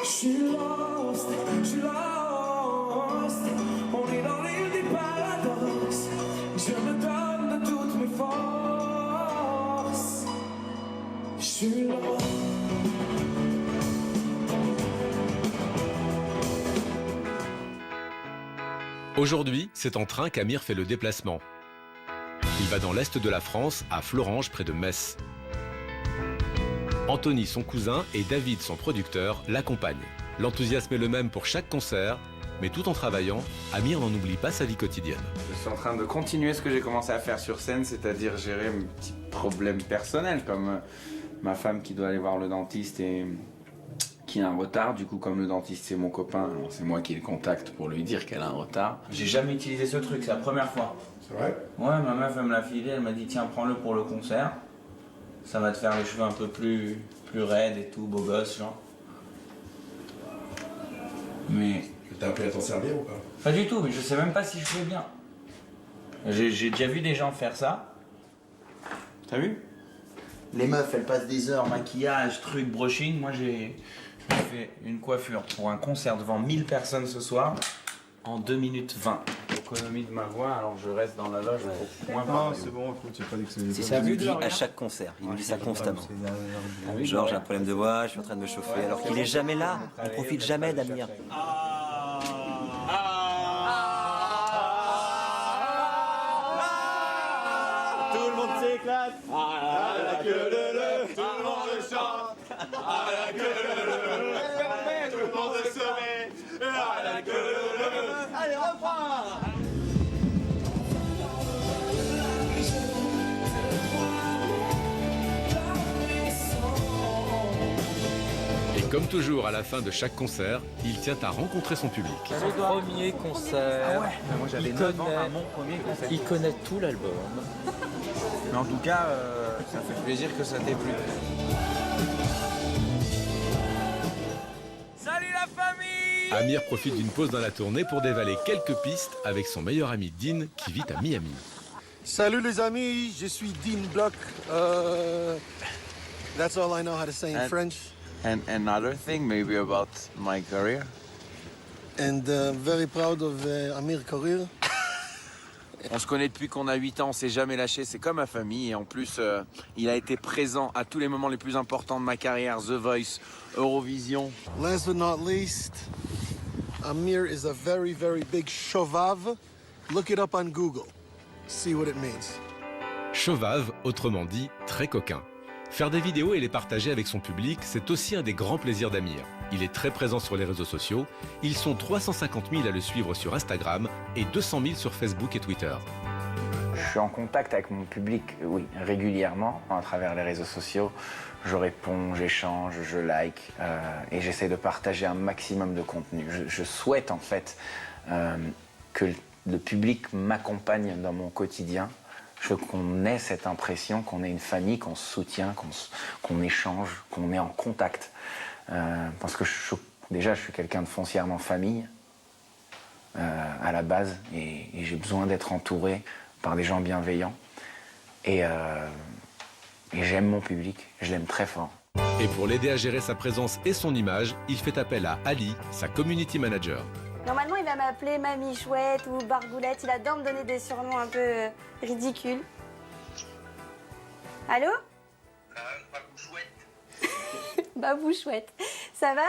Je suis lost. On est dans l'île des paradoxes. Je me donne de toutes mes forces. Je suis lost. Aujourd'hui, c'est en train qu'Amir fait le déplacement. Il va dans l'est de la France, à Florange, près de Metz. Anthony, son cousin, et David, son producteur, l'accompagnent. L'enthousiasme est le même pour chaque concert, mais tout en travaillant, Amir n'en oublie pas sa vie quotidienne. Je suis en train de continuer ce que j'ai commencé à faire sur scène, c'est-à-dire gérer mes petits problèmes personnels, comme ma femme qui doit aller voir le dentiste et qui a un retard. Du coup, comme le dentiste c'est mon copain, c'est moi qui le contacte pour lui dire qu'elle a un retard. J'ai jamais utilisé ce truc, c'est la première fois. C'est vrai? Ouais, ma meuf elle me l'a filé, elle m'a dit tiens prends-le pour le concert. Ça va te faire les cheveux un peu plus raides et tout, beau gosse genre. Mais... T'as appris à t'en servir ou pas? Pas du tout, mais je sais même pas si je fais bien. J'ai déjà vu des gens faire ça. T'as vu? Les meufs, elles passent des heures, maquillage, truc, brushing. Moi, j'ai fait une coiffure pour un concert devant 1000 personnes ce soir en 2 minutes 20. Économie de ma voix, alors je reste dans la loge pour moins parler. Non, c'est bon, écoute, j'ai pas dit que c'est... C'est ça, il me dit à chaque concert, il me dit ça constamment. Genre, j'ai un problème de voix, je suis en train de me chauffer, alors qu'il est jamais là, il profite jamais d'Amir. monde s'éclate. À la queue leu, tout le monde chante. À la queue leu, tout le monde se met. À la queue leu. Allez, refrain. Et comme toujours à la fin de chaque concert, il tient à rencontrer son public. Son premier concert. Moi j'avais 9 ans à mon premier concert. Il connaît tout l'album. Mais en tout cas, Ça fait plaisir que ça t'ait plu. Salut la famille. Amir profite d'une pause dans la tournée pour dévaler quelques pistes avec son meilleur ami Dean qui vit à Miami. Salut les amis, je suis Dean Bloch. That's all I know how to say in French. And another thing maybe about my career. And very proud of Amir career. On se connaît depuis qu'on a 8 ans, on s'est jamais lâché, c'est comme ma famille. Et en plus, il a été présent à tous les moments les plus importants de ma carrière. The Voice, Eurovision. Last but not least, Amir is a very, very big shovav. Look it up on Google. See what it means. Chauve, autrement dit, très coquin. Faire des vidéos et les partager avec son public, c'est aussi un des grands plaisirs d'Amir. Il est très présent sur les réseaux sociaux. Ils sont 350 000 à le suivre sur Instagram et 200 000 sur Facebook et Twitter. Je suis en contact avec mon public, oui, régulièrement, à travers les réseaux sociaux. Je réponds, j'échange, je like et j'essaie de partager un maximum de contenu. Je souhaite en fait que le public m'accompagne dans mon quotidien. Je veux qu'on ait cette impression qu'on est une famille, qu'on se soutient, qu'on échange, qu'on est en contact. Parce que déjà, je suis quelqu'un de foncièrement famille à la base et j'ai besoin d'être entouré par des gens bienveillants. Et j'aime mon public, je l'aime très fort. Et pour l'aider à gérer sa présence et son image, il fait appel à Ali, sa community manager. Normalement, il va m'appeler Mamie Chouette ou Bargoulette. Il adore me donner des surnoms un peu ridicules. Allô Babou Chouette. Babou Chouette. Ça va?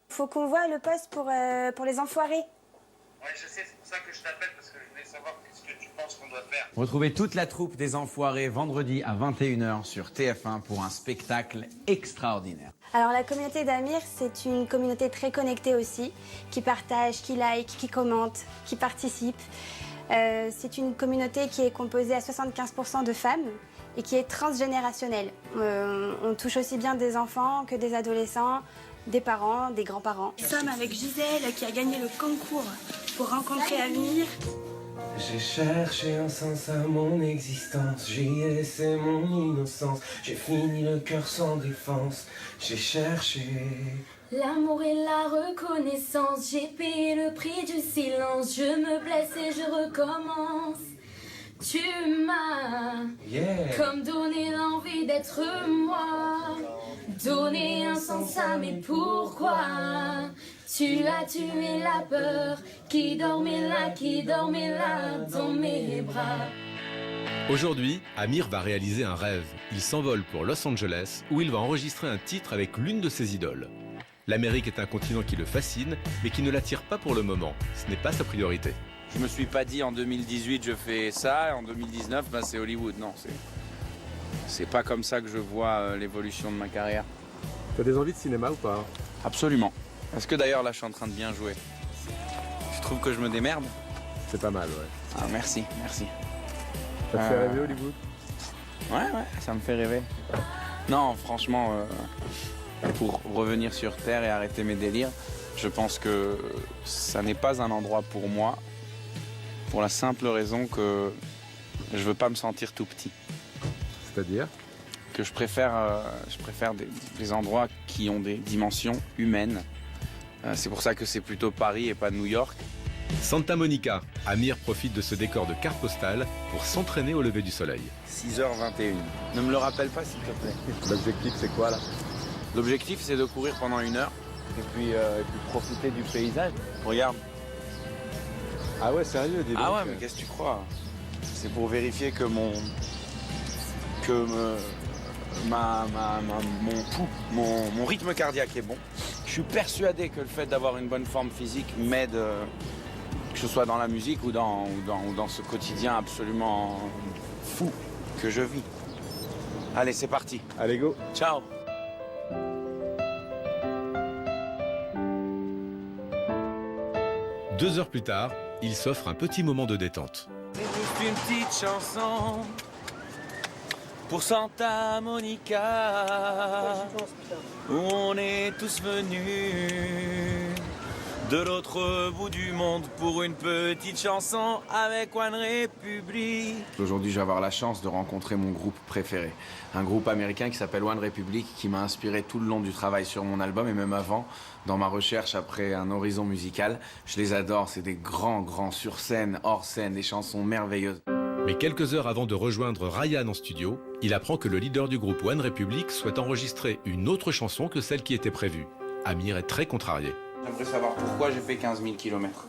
Faut qu'on voit le poste pour les enfoirés. Ouais, je sais, c'est pour ça que je t'appelle, parce que je voulais savoir ce que tu penses qu'on doit faire. Retrouvez toute la troupe des Enfoirés vendredi à 21h sur TF1 pour un spectacle extraordinaire. Alors la communauté d'Amir, c'est une communauté très connectée aussi, qui partage, qui like, qui commente, qui participe. C'est une communauté qui est composée à 75% de femmes et qui est transgénérationnelle. On touche aussi bien des enfants que des adolescents, des parents, des grands-parents. Nous sommes avec Gisèle qui a gagné le concours pour rencontrer Amir. J'ai cherché un sens à mon existence, j'y ai laissé mon innocence, j'ai fini le cœur sans défense, j'ai cherché. L'amour et la reconnaissance, j'ai payé le prix du silence, je me blesse et je recommence. Tu m'as comme donné l'envie d'être moi, donné un sens à mes pourquoi. Tu as tué la peur qui dormait là dans mes bras. Aujourd'hui, Amir va réaliser un rêve. Il s'envole pour Los Angeles où il va enregistrer un titre avec l'une de ses idoles. L'Amérique est un continent qui le fascine, mais qui ne l'attire pas pour le moment. Ce n'est pas sa priorité. Je me suis pas dit en 2018 je fais ça, et en 2019 c'est Hollywood. Non, c'est pas comme ça que je vois l'évolution de ma carrière. T'as des envies de cinéma ou pas? Absolument. Est-ce que d'ailleurs là je suis en train de bien jouer? Je trouve que je me démerde. C'est pas mal, ouais. Ah merci, merci. Ça te fait rêver Hollywood? Ouais, ça me fait rêver. Non, franchement, pour revenir sur Terre et arrêter mes délires, je pense que ça n'est pas un endroit pour moi, pour la simple raison que je veux pas me sentir tout petit. C'est-à-dire? Que je préfère des endroits qui ont des dimensions humaines. C'est pour ça que c'est plutôt Paris et pas New York. Santa Monica, Amir profite de ce décor de carte postale pour s'entraîner au lever du soleil. 6h21. Ne me le rappelle pas s'il te plaît. L'objectif c'est quoi là? L'objectif c'est de courir pendant 1 heure et puis profiter du paysage. Regarde. Ah ouais, sérieux? Dis donc. Ah ouais, mais qu'est-ce que tu crois? C'est pour vérifier que mon rythme cardiaque est bon. Je suis persuadé que le fait d'avoir une bonne forme physique m'aide, que ce soit dans la musique ou dans ce quotidien absolument fou que je vis. Allez, c'est parti. Allez, go. Ciao. Deux heures plus tard, il s'offre un petit moment de détente. C'est juste une petite chanson pour Santa Monica, où on est tous venus de l'autre bout du monde pour une petite chanson avec One Republic. Aujourd'hui, je vais avoir la chance de rencontrer mon groupe préféré. Un groupe américain qui s'appelle One Republic, qui m'a inspiré tout le long du travail sur mon album et même avant, dans ma recherche après un horizon musical. Je les adore, c'est des grands sur scène, hors scène, des chansons merveilleuses. Mais quelques heures avant de rejoindre Ryan en studio, il apprend que le leader du groupe One Republic souhaite enregistrer une autre chanson que celle qui était prévue. Amir est très contrarié. J'aimerais savoir pourquoi j'ai fait 15 000 km.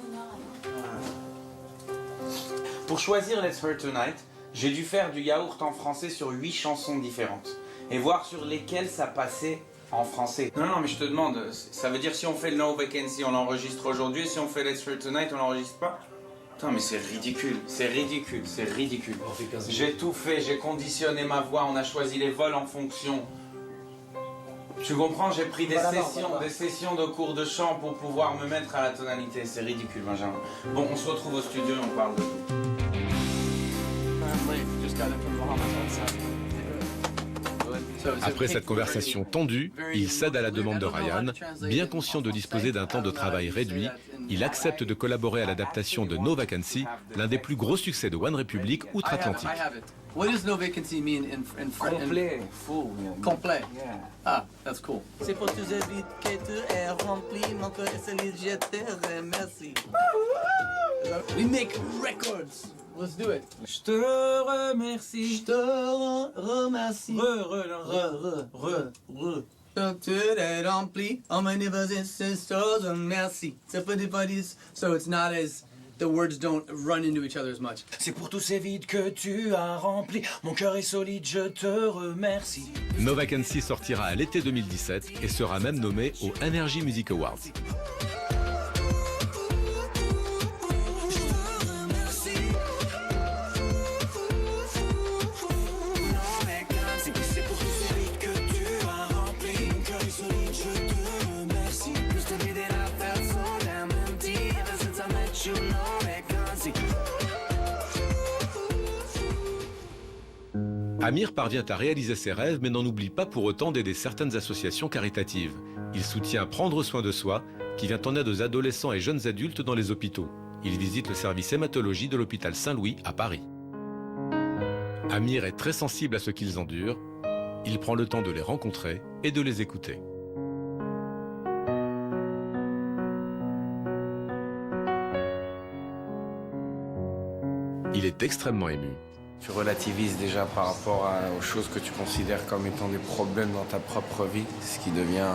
Pour choisir Let's Hurt Tonight, j'ai dû faire du yaourt en français sur 8 chansons différentes. Et voir sur lesquelles ça passait en français. Non, mais je te demande, ça veut dire si on fait le No Vacancy, on l'enregistre aujourd'hui, et si on fait Let's Hurt Tonight, on l'enregistre pas? Putain, mais c'est ridicule, c'est ridicule, c'est ridicule. J'ai tout fait, j'ai conditionné ma voix, on a choisi les vols en fonction. Tu comprends, j'ai pris des sessions de cours de chant pour pouvoir me mettre à la tonalité. C'est ridicule, Benjamin. Bon, on se retrouve au studio et on parle de tout. Après cette conversation tendue, il cède à la demande de Ryan. Bien conscient de disposer d'un temps de travail réduit, il accepte de collaborer à l'adaptation de No Vacancy, l'un des plus gros succès de One Republic outre-Atlantique. What does no vacancy mean in French? Complet, full. Complet. Yeah. Ah, that's cool. C'est pour tous les vides que tu es rempli, mon cœur est solide, je te remercie. We make records. Let's do it. Je te remercie. Je te remercie. Tu es rempli, oh my neighbors and sisters, merci. C'est pas des bodies, so it's not as... The words don't run into each other as much. C'est pour tous ces vides que tu as rempli. Mon cœur est solide, je te remercie. No Vacancy sortira à l'été 2017 et sera même nommé aux Energy Music Awards. Amir parvient à réaliser ses rêves mais n'en oublie pas pour autant d'aider certaines associations caritatives. Il soutient Prendre soin de soi, qui vient en aide aux adolescents et jeunes adultes dans les hôpitaux. Il visite le service hématologie de l'hôpital Saint-Louis à Paris. Amir est très sensible à ce qu'ils endurent. Il prend le temps de les rencontrer et de les écouter. Il est extrêmement ému. Tu relativises déjà par rapport aux choses que tu considères comme étant des problèmes dans ta propre vie, ce qui devient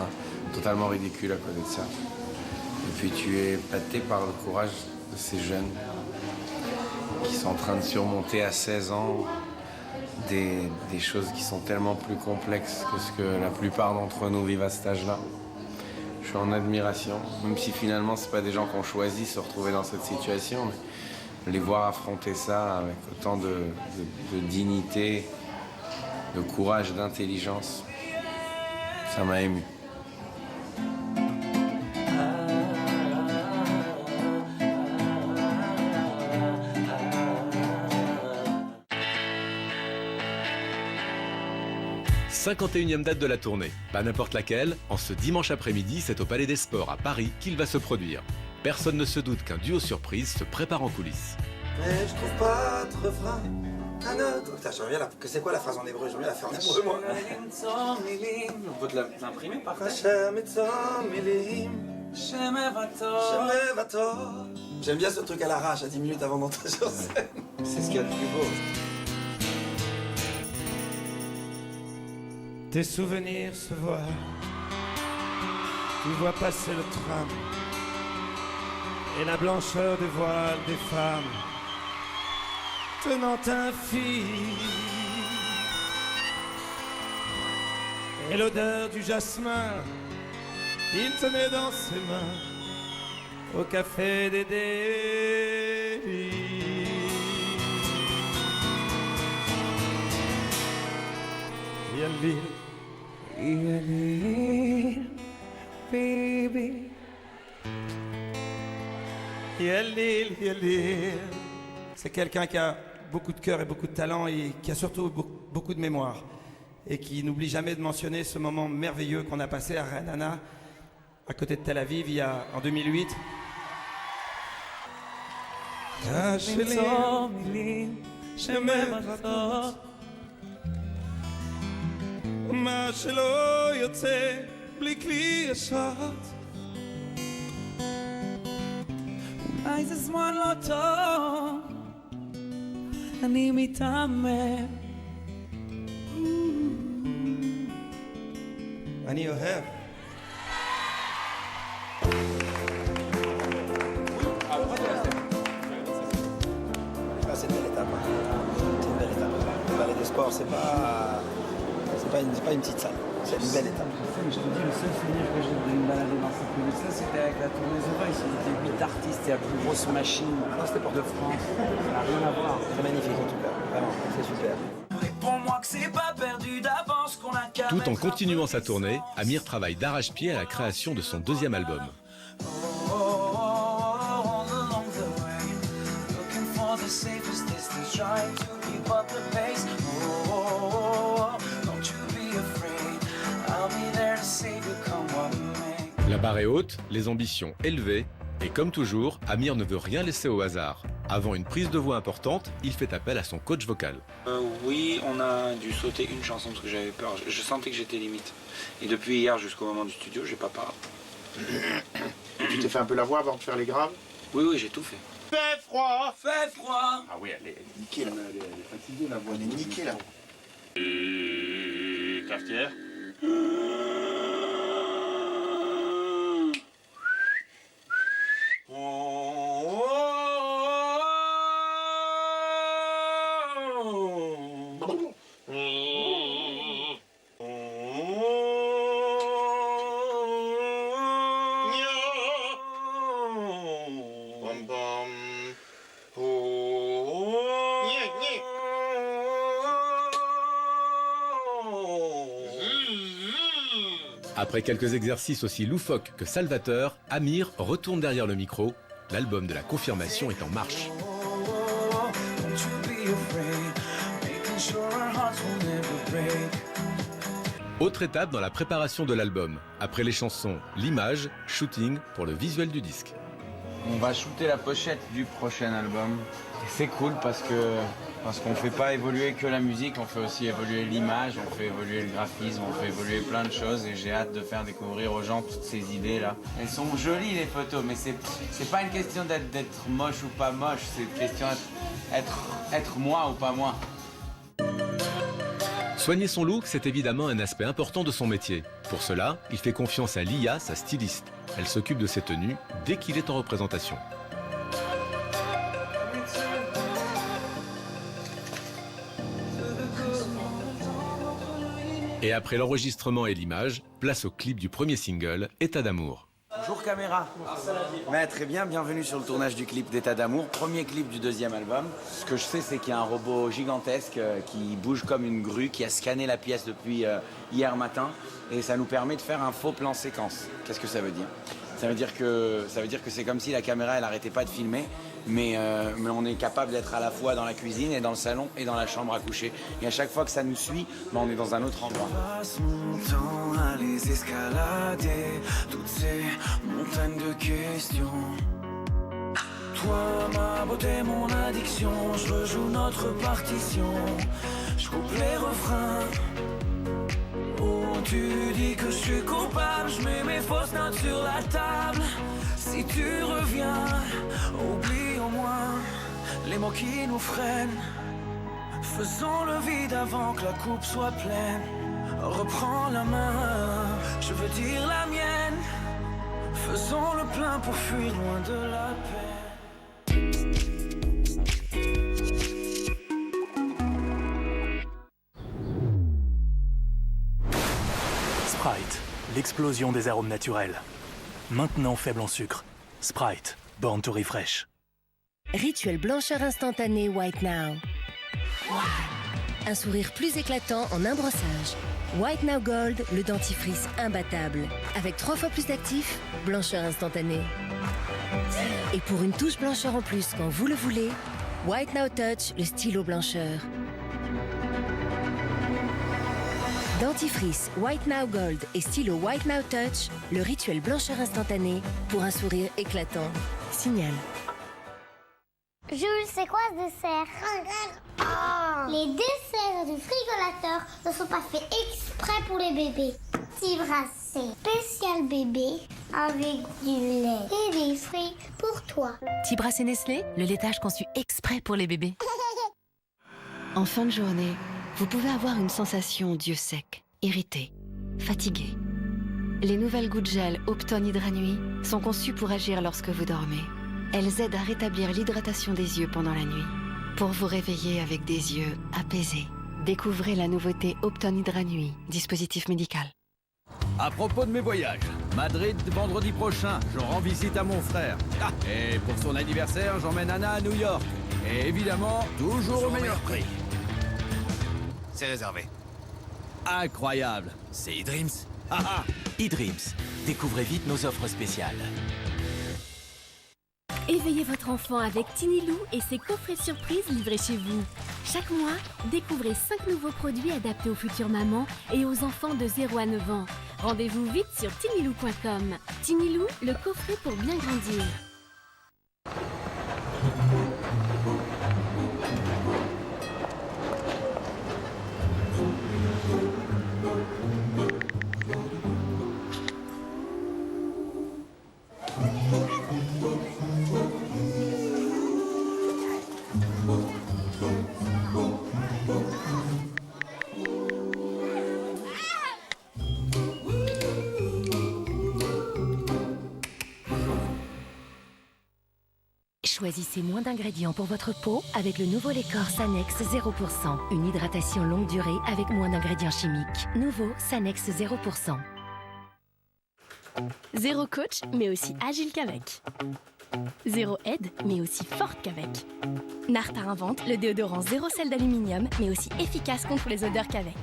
totalement ridicule à côté de ça. Et puis tu es épaté par le courage de ces jeunes qui sont en train de surmonter à 16 ans des choses qui sont tellement plus complexes que ce que la plupart d'entre nous vivent à cet âge-là. Je suis en admiration, même si finalement c'est pas des gens qui ont choisi de se retrouver dans cette situation, mais les voir affronter ça avec autant de dignité, de courage, d'intelligence, ça m'a ému. « 51e date de la tournée, pas n'importe laquelle, en ce dimanche après-midi, c'est au Palais des Sports à Paris qu'il va se produire. Personne ne se doute qu'un duo surprise se prépare en coulisses. Mais je trouve pas de refrain. Putain, j'aimerais bien que c'est quoi la phrase en hébreu? J'aimerais bien la faire en hébreu, moi. On peut te l'imprimer par contre. J'aime bien ce truc à l'arrache à 10 minutes avant d'entrer sur scène. C'est ce qu'il y a de plus beau. Tes souvenirs se voient. Tu vois passer le tram et la blancheur des voiles des femmes tenant un fil et l'odeur du jasmin qu'il tenait dans ses mains au café des débits. Yalil, baby. Yalil, Yalil. C'est quelqu'un qui a beaucoup de cœur et beaucoup de talent et qui a surtout beaucoup de mémoire et qui n'oublie jamais de mentionner ce moment merveilleux qu'on a passé à Ra'anana, à côté de Tel Aviv, en 2008. מה שלא יוצא בלי כלי ישר. אולי זה זמן לא טוב, אני מתאמן. אני אוהב. C'est une belle étape. C'est une belle étape. Le ballet des sports, c'est pas une petite salle. C'est une belle étape. Je te dis, le seul souvenir que j'ai de me balader dans cette minute, ça c'était avec la tournée The Voice. Il y avait 8 artistes, c'est la plus grosse machine de France. Ça n'a rien à voir. C'est magnifique en tout cas. Vraiment, c'est super. Réponds-moi que c'est pas perdu d'avance qu'on a qu'à. Tout en continuant sa tournée, Amir travaille d'arrache-pied à la création de son deuxième album. The safest distance, trying to keep up the pace. Don't you be afraid. I'll be there to save you, come what may. La barre est haute, les ambitions élevées, et comme toujours, Amir ne veut rien laisser au hasard. Avant une prise de voix importante, il fait appel à son coach vocal. Oui, on a dû sauter une chanson parce que j'avais peur. Je sentais que j'étais limite. Et depuis hier jusqu'au moment du studio, j'ai pas parlé. Tu t'es fait un peu la voix avant de faire les graves? Oui, j'ai tout fait. Fait froid, fait froid. Ah oui, elle est niquée là. Elle est fatiguée la voix. Elle est niquée là. Cafetière. Après quelques exercices aussi loufoques que salvateurs, Amir retourne derrière le micro. L'album de la confirmation est en marche. Autre étape dans la préparation de l'album. Après les chansons, l'image, shooting pour le visuel du disque. On va shooter la pochette du prochain album. C'est cool parce qu'on fait pas évoluer que la musique, on fait aussi évoluer l'image, on fait évoluer le graphisme, on fait évoluer plein de choses et j'ai hâte de faire découvrir aux gens toutes ces idées là. Elles sont jolies les photos, mais c'est pas une question d'être moche ou pas moche, c'est une question d'être moi ou pas moi. Soigner son look, c'est évidemment un aspect important de son métier. Pour cela, il fait confiance à Lia, sa styliste. Elle s'occupe de ses tenues dès qu'il est en représentation. Et après l'enregistrement et l'image, place au clip du premier single, État d'amour. Bonjour caméra. Très bien, bienvenue sur le tournage du clip d'État d'amour, premier clip du deuxième album. Ce que je sais, c'est qu'il y a un robot gigantesque qui bouge comme une grue, qui a scanné la pièce depuis hier matin, et ça nous permet de faire un faux plan séquence. Qu'est-ce que ça veut dire ? Ça veut dire que c'est comme si la caméra, elle n'arrêtait pas de filmer, mais on est capable d'être à la fois dans la cuisine et dans le salon et dans la chambre à coucher. Et à chaque fois que ça nous suit, on est dans un autre endroit. Passe mon temps à les escalader, toutes ces montagnes de questions. Toi, ma beauté, mon addiction, je rejoue notre partition. Je coupe les refrains. Oh, tu dis que je suis coupable, je mets mes fausses notes sur la table. Si tu reviens, oublie au moins les mots qui nous freinent. Faisons le vide avant que la coupe soit pleine. Reprends la main, je veux dire la mienne. Faisons le plein pour fuir loin de la paix. Sprite, l'explosion des arômes naturels. Maintenant faible en sucre. Sprite, born to refresh. Rituel blancheur instantanée White Now. un sourire plus éclatant en un brossage. White Now Gold, le dentifrice imbattable. Avec 3 fois plus d'actifs, blancheur instantanée. Et pour une touche blancheur en plus quand vous le voulez, White Now Touch, le stylo blancheur. Dentifrice White Now Gold et stylo White Now Touch, le rituel blancheur instantané pour un sourire éclatant. Signal. Jules, c'est quoi ce dessert? Les desserts du frigolateur ne sont pas faits exprès pour les bébés. Petit brassé spécial bébé avec du lait et des fruits pour toi. Petit brassé Nestlé, le laitage conçu exprès pour les bébés. En fin de journée, vous pouvez avoir une sensation d'yeux secs, irrités, fatigués. Les nouvelles gouttes gel Opton Hydra Nuit sont conçues pour agir lorsque vous dormez. Elles aident à rétablir l'hydratation des yeux pendant la nuit, pour vous réveiller avec des yeux apaisés. Découvrez la nouveauté Opton Hydra Nuit, dispositif médical. À propos de mes voyages, Madrid vendredi prochain, je rends visite à mon frère. Ah, et pour son anniversaire, j'emmène Anna à New York. Et évidemment, toujours au meilleur prix. C'est réservé. Incroyable. C'est eDreams. Ah ah, eDreams. Découvrez vite nos offres spéciales. Éveillez votre enfant avec Tinilou et ses coffrets surprises livrés chez vous. Chaque mois, découvrez 5 nouveaux produits adaptés aux futures mamans et aux enfants de 0 à 9 ans. Rendez-vous vite sur tinilou.com. Tinilou, le coffret pour bien grandir. Choisissez moins d'ingrédients pour votre peau avec le nouveau Lécor Sanex 0%. Une hydratation longue durée avec moins d'ingrédients chimiques. Nouveau Sanex 0%. Zéro coach, mais aussi agile qu'avec. Zéro aide, mais aussi forte qu'avec. Narta invente le déodorant zéro sel d'aluminium, mais aussi efficace contre les odeurs qu'avec.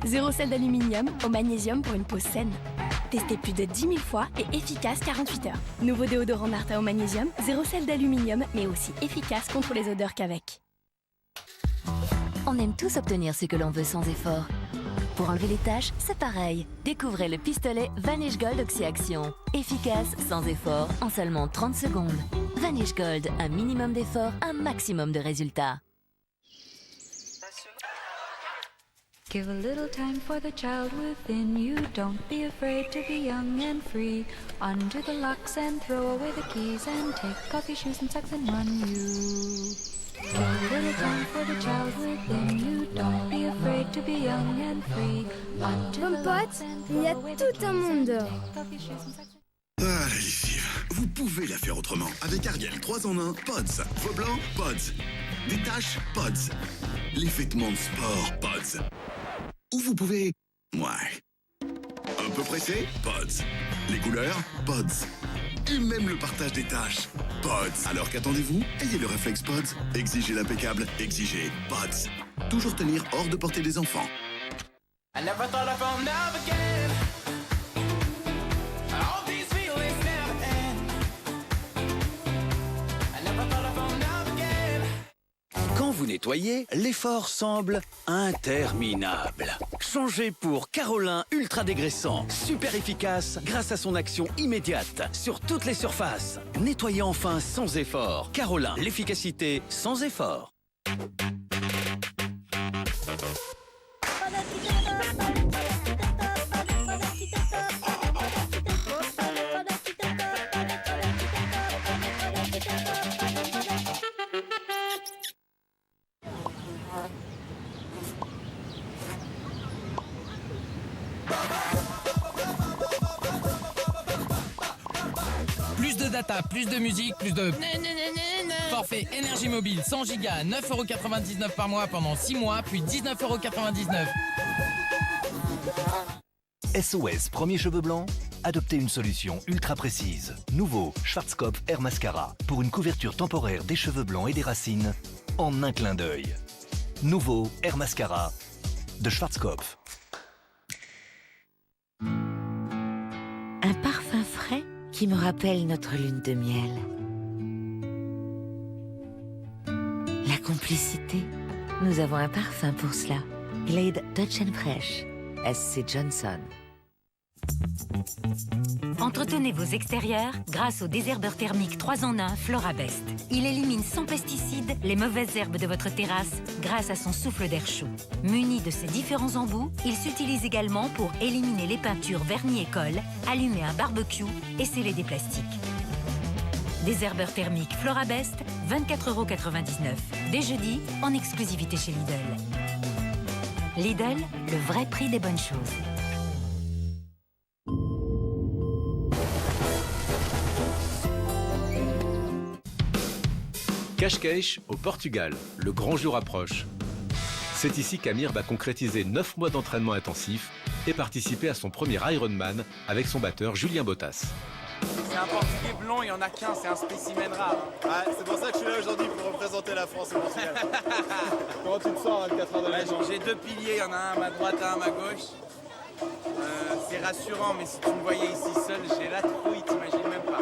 Zéro sel d'aluminium au magnésium pour une peau saine. Testé plus de 10 000 fois et efficace 48 heures. Nouveau déodorant Narta au magnésium, zéro sel d'aluminium, mais aussi efficace contre les odeurs qu'avec. On aime tous obtenir ce que l'on veut sans effort. Pour enlever les taches, c'est pareil. Découvrez le pistolet Vanish Gold Oxy-Action. Efficace, sans effort, en seulement 30 secondes. Vanish Gold, un minimum d'effort, un maximum de résultats. Give a little time for the child within you. Don't be afraid to be young and free. Undo the locks and throw away the keys and take off your shoes and socks and run you. Give a little time for the child within you. Don't be afraid to be young and free. Comme pote, il y a tout un monde dehors. Ah, la lessive. Vous pouvez la faire autrement. Avec Ariel 3 en 1, Pods. Faux blanc, Pods. Des taches, Pods. Les vêtements de sport, Pods. Ou vous pouvez... Ouais. Un peu pressé, Pods. Les couleurs, Pods. Et même le partage des tâches, Pods. Alors qu'attendez-vous? Ayez le réflexe Pods. Exigez l'impeccable, exigez Pods. Toujours tenir hors de portée des enfants. I never thought I'd fall in love again. All these feelings never end. I never thought I'd fall in love again. Quand vous nettoyez, l'effort semble interminable. Changez pour Carolin Ultra Dégraissant. Super efficace grâce à son action immédiate sur toutes les surfaces. Nettoyez enfin sans effort. Carolin, l'efficacité sans effort. Plus de data, plus de musique, plus de... Forfait énergie mobile 100 Go, 9,99€ par mois pendant 6 mois, puis 19,99€. SOS Premier Cheveux Blancs, adoptez une solution ultra précise. Nouveau Schwarzkopf Air Mascara pour une couverture temporaire des cheveux blancs et des racines en un clin d'œil. Nouveau Air Mascara de Schwarzkopf. Un parfum frais qui me rappelle notre lune de miel. La complicité. Nous avons un parfum pour cela. Glade Touch and Fresh. SC Johnson. Entretenez vos extérieurs grâce au désherbeur thermique 3 en 1 Florabest. Il élimine sans pesticides les mauvaises herbes de votre terrasse grâce à son souffle d'air chaud. Muni de ses différents embouts, il s'utilise également pour éliminer les peintures vernis et colle, allumer un barbecue et sceller des plastiques. Désherbeur thermique Florabest, 24,99 € dès jeudi en exclusivité chez Lidl. Lidl, le vrai prix des bonnes choses. Cascais au Portugal, le grand jour approche. C'est ici qu'Amir va concrétiser 9 mois d'entraînement intensif et participer à son premier Ironman avec son batteur Julien Bottas. C'est un portugais blond, il n'y en a qu'un, c'est un spécimen rare. Ouais, c'est pour ça que je suis là aujourd'hui pour représenter la France au Portugal. Comment tu te sens à 24 heures de l'échange? J'ai 2 piliers, il y en a un à ma droite, un à ma gauche. C'est rassurant, mais si tu me voyais ici seul, j'ai la trouille, t'imagines même pas.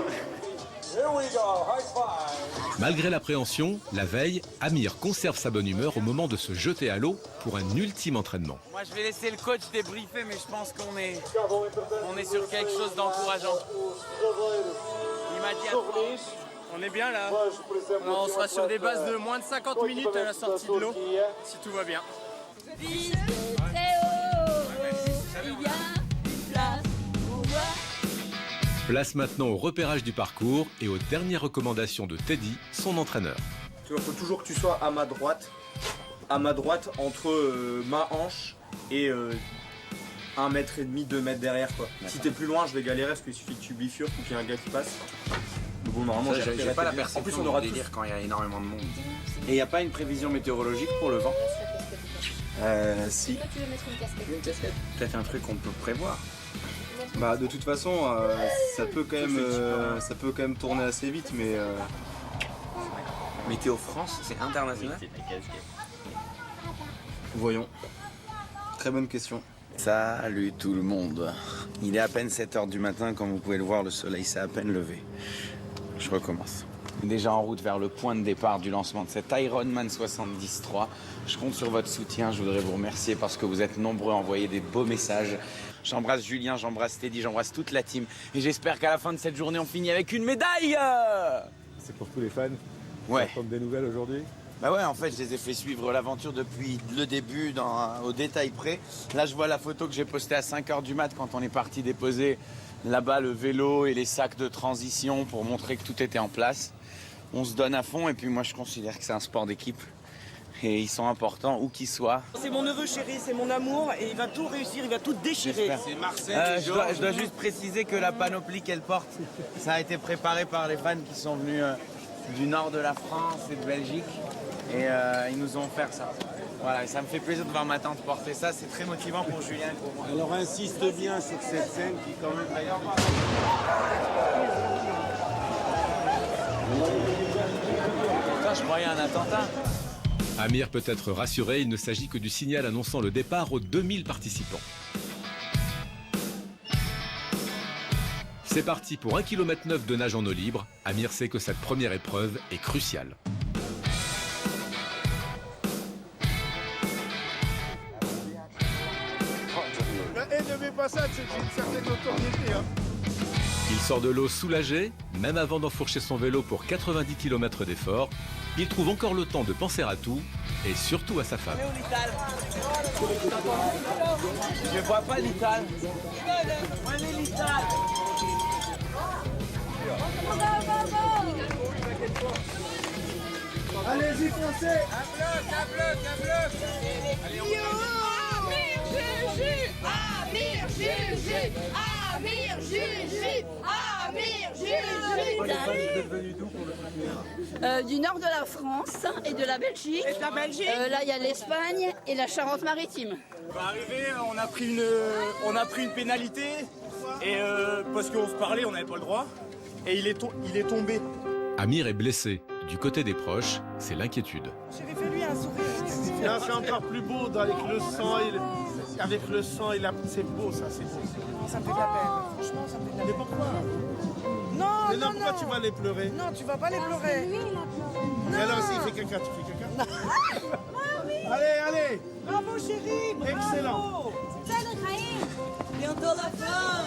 Malgré l'appréhension, la veille, Amir conserve sa bonne humeur au moment de se jeter à l'eau pour un ultime entraînement. Moi je vais laisser le coach débriefer, mais je pense qu'on est sur quelque chose d'encourageant. Il m'a dit on est bien là. On sera sur des bases de moins de 50 minutes à la sortie de l'eau, si tout va bien. Place maintenant au repérage du parcours et aux dernières recommandations de Teddy, son entraîneur. Il faut toujours que tu sois à ma droite entre ma hanche et 1,5 mètre, 2 mètres derrière quoi. Si t'es plus loin, je vais galérer parce qu'il suffit que tu bifurques ou qu'il y a un gars qui passe. Mais bon, normalement, j'ai pas la perception. En plus, on aura du délire quand il y a énormément de monde. Et il n'y a pas une prévision météorologique pour le vent? Si. Tu veux mettre une casquette? Peut-être un truc qu'on peut prévoir. Bah de toute façon, ça peut quand même tourner assez vite, mais. Météo France, c'est international. Voyons. Très bonne question. Salut tout le monde. Il est à peine 7 h du matin, comme vous pouvez le voir, le soleil s'est à peine levé. Je recommence. Déjà en route vers le point de départ du lancement de cet Ironman 73. Je compte sur votre soutien, je voudrais vous remercier parce que vous êtes nombreux à envoyer des beaux messages. J'embrasse Julien, j'embrasse Teddy, j'embrasse toute la team. Et j'espère qu'à la fin de cette journée, on finit avec une médaille. C'est pour tous les fans? Ouais. Comme des nouvelles aujourd'hui? Bah ouais, en fait, je les ai fait suivre l'aventure depuis le début, au détail près. Là, je vois la photo que j'ai postée à 5 h du mat quand on est parti déposer là-bas le vélo et les sacs de transition pour montrer que tout était en place. On se donne à fond et puis moi, je considère que c'est un sport d'équipe. Et ils sont importants, où qu'ils soient. C'est mon neveu chéri, c'est mon amour et il va tout réussir, il va tout déchirer. C'est Marseille. Je dois juste préciser que la panoplie qu'elle porte, ça a été préparé par les fans qui sont venus du nord de la France et de Belgique. Et ils nous ont offert ça. Voilà, et ça me fait plaisir de voir ma tante porter ça, c'est très motivant pour Julien et pour moi. Alors insiste bien sur cette scène qui quand même d'ailleurs... Je croyais à un attentat. Amir peut être rassuré, il ne s'agit que du signal annonçant le départ aux 2000 participants. C'est parti pour 1,9 km de nage en eau libre. Amir sait que cette première épreuve est cruciale. La haie de mes passades, c'est une certaine notoriété. Hein. Il sort de l'eau soulagé, même avant d'enfourcher son vélo pour 90 km d'effort. Il trouve encore le temps de penser à tout, et surtout à sa femme. Je vois pas l'Ital. Où est l'Ital? Allez-y, foncez! Un bloc! Allez, on Amir Juju! Amir Juju! Amir Juju! Vous êtes venus d'où pour le premier? Du nord de la France et de la Belgique. Et de la Belgique? Là, il y a l'Espagne et la Charente-Maritime. Arrivé, on a pris une pénalité et parce qu'on se parlait, on n'avait pas le droit. Et il est tombé. Amir est blessé. Du côté des proches, c'est l'inquiétude. J'ai fait lui un sourire. Là, c'est encore plus beau avec le sang et avec le sang et la... C'est beau, ça, c'est beau. Ça me fait de la peine. Franchement, ça me fait de la peine. Mais pourquoi? Non, mais non, pourquoi tu vas les pleurer? Non, tu vas pas les pleurer. Lui, il a pleuré. Mais alors, s'il fait caca, tu fais caca? Allez, allez. Bravo, chérie. Bravo. Excellent. Bientôt la fin.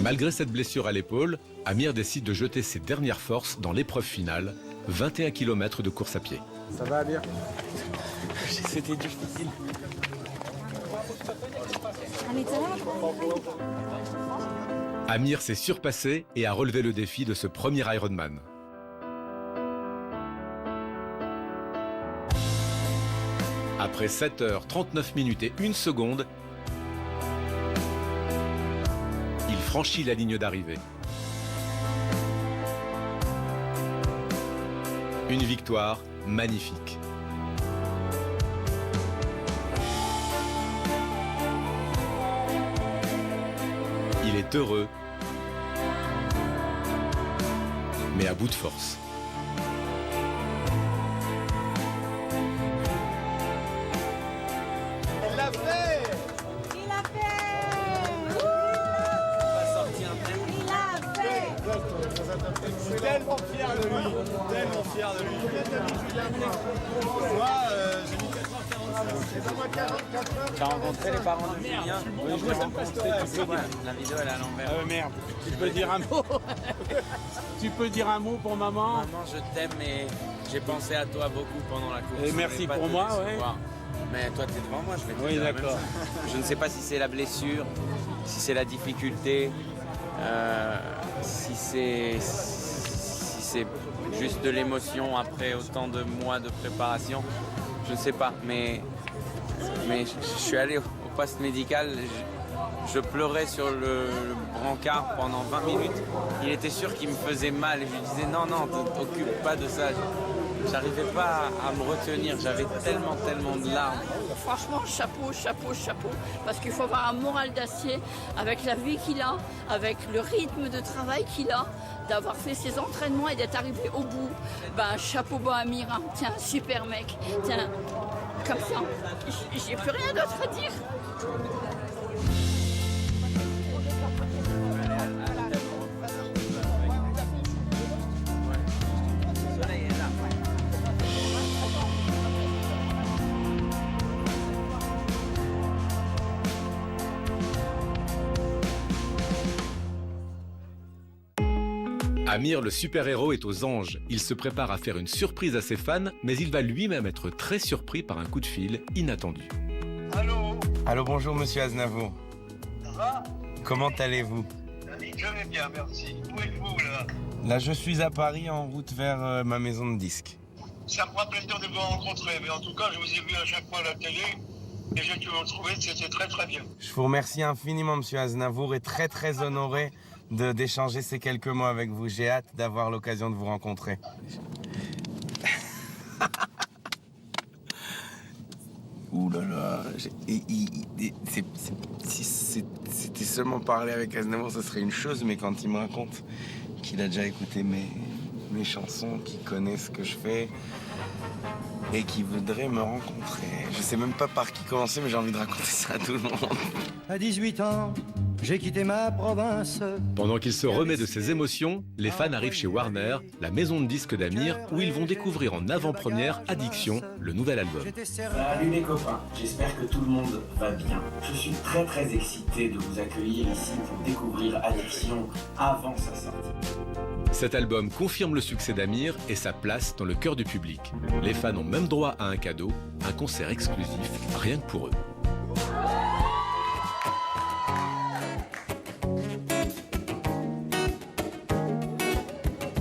Malgré cette blessure à l'épaule, Amir décide de jeter ses dernières forces dans l'épreuve finale, 21 km de course à pied. Ça va, Amir? C'était difficile. Amir s'est surpassé et a relevé le défi de ce premier Ironman. Après 7 heures, 39 minutes et 1 seconde, il franchit la ligne d'arrivée. Une victoire magnifique. Il est heureux, mais à bout de force. Il l'a fait! Il a fait! Il a fait! Je suis tellement fier de lui. Tellement fier de lui. Moi, j'ai mis 4h45. Tu as rencontré les parents de Julien? Oui, je l'ai rencontré. La vidéo, elle est à l'envers. Merde. Tu peux dire un mot? Tu peux dire un mot pour maman? Maman, je t'aime et j'ai pensé à toi beaucoup pendant la course. Et merci pour moi, ouais. Mais toi, t'es devant moi, je vais te Oui, dire la même d'accord. chose. Je ne sais pas si c'est la blessure, si c'est la difficulté, si c'est juste de l'émotion après autant de mois de préparation. Je ne sais pas, mais je suis allé au poste médical. Je pleurais sur le brancard pendant 20 minutes. Il était sûr qu'il me faisait mal et je lui disais non, t'occupe pas de ça. J'arrivais pas à me retenir, j'avais tellement de larmes. Franchement, chapeau, chapeau, chapeau. Parce qu'il faut avoir un moral d'acier avec la vie qu'il a, avec le rythme de travail qu'il a, d'avoir fait ses entraînements et d'être arrivé au bout. Ben, chapeau bas Amir, hein. Tiens, super mec. Tiens, comme ça, j'ai plus rien d'autre à dire. Amir, le super-héros, est aux anges. Il se prépare à faire une surprise à ses fans, mais il va lui-même être très surpris par un coup de fil inattendu. Allô, bonjour monsieur Aznavour. Ça va? Comment allez-vous? Je vais bien, merci. Où êtes-vous là? Là, je suis à Paris en route vers ma maison de disques. Ça me fera plaisir de vous rencontrer, mais en tout cas, je vous ai vu à chaque fois à la télé et j'ai trouvé que c'était très bien. Je vous remercie infiniment monsieur Aznavour et très honoré d'échanger ces quelques mots avec vous. J'ai hâte d'avoir l'occasion de vous rencontrer. Ouh là là, si c'était seulement parler avec Aznavour, ce serait une chose, mais quand il me raconte qu'il a déjà écouté mes chansons, qu'il connaît ce que je fais et qu'il voudrait me rencontrer, je sais même pas par qui commencer, mais j'ai envie de raconter ça à tout le monde. À 18 ans, j'ai quitté ma province. Pendant qu'il se remet de ses émotions, les fans arrivent chez Warner, la maison de disques d'Amir, où ils vont découvrir en avant-première Addiction, le nouvel album. Salut les copains, j'espère que tout le monde va bien. Je suis très excité de vous accueillir ici pour découvrir Addiction avant sa sortie. Cet album confirme le succès d'Amir et sa place dans le cœur du public. Les fans ont même droit à un cadeau, un concert exclusif, rien que pour eux.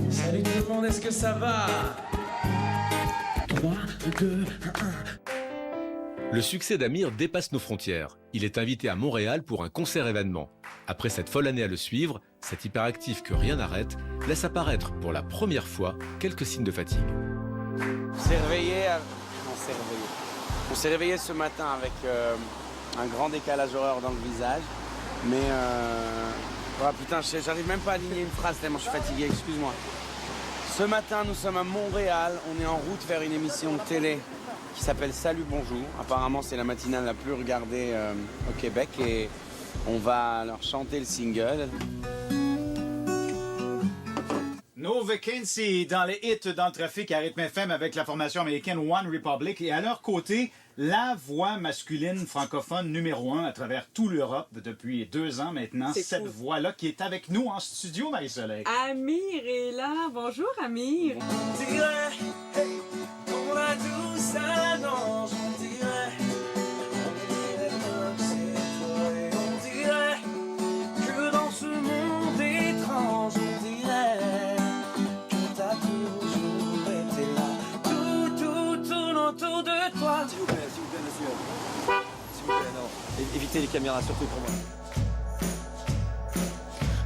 Salut tout le monde, est-ce que ça va? 3, 2, 1. Le succès d'Amir dépasse nos frontières. Il est invité à Montréal pour un concert-événement. Après cette folle année à le suivre, cet hyperactif que rien n'arrête laisse apparaître pour la première fois quelques signes de fatigue. On s'est réveillé ce matin avec un grand décalage horaire dans le visage. Mais putain, j'arrive même pas à aligner une phrase tellement je suis fatigué, excuse-moi. Ce matin, nous sommes à Montréal. On est en route vers une émission de télé qui s'appelle Salut Bonjour. Apparemment, c'est la matinale la plus regardée au Québec et on va leur chanter le single. No Vacancy dans les hits dans le trafic à Rythme FM avec la formation américaine One Republic et à leur côté, la voix masculine francophone numéro 1 à travers toute l'Europe depuis 2 ans maintenant. Cette voix-là qui est avec nous en studio, Marie-Soleil. Amir est là. Bonjour, Amir. On dirait qu'on a tous un ange, on dirait que c'est toi et on dirait que dans ce monde étrange, on dirait que t'as toujours été là, tout tourne autour de toi. S'il vous plaît, monsieur. S'il vous plaît, non. Évitez les caméras, surtout pour moi.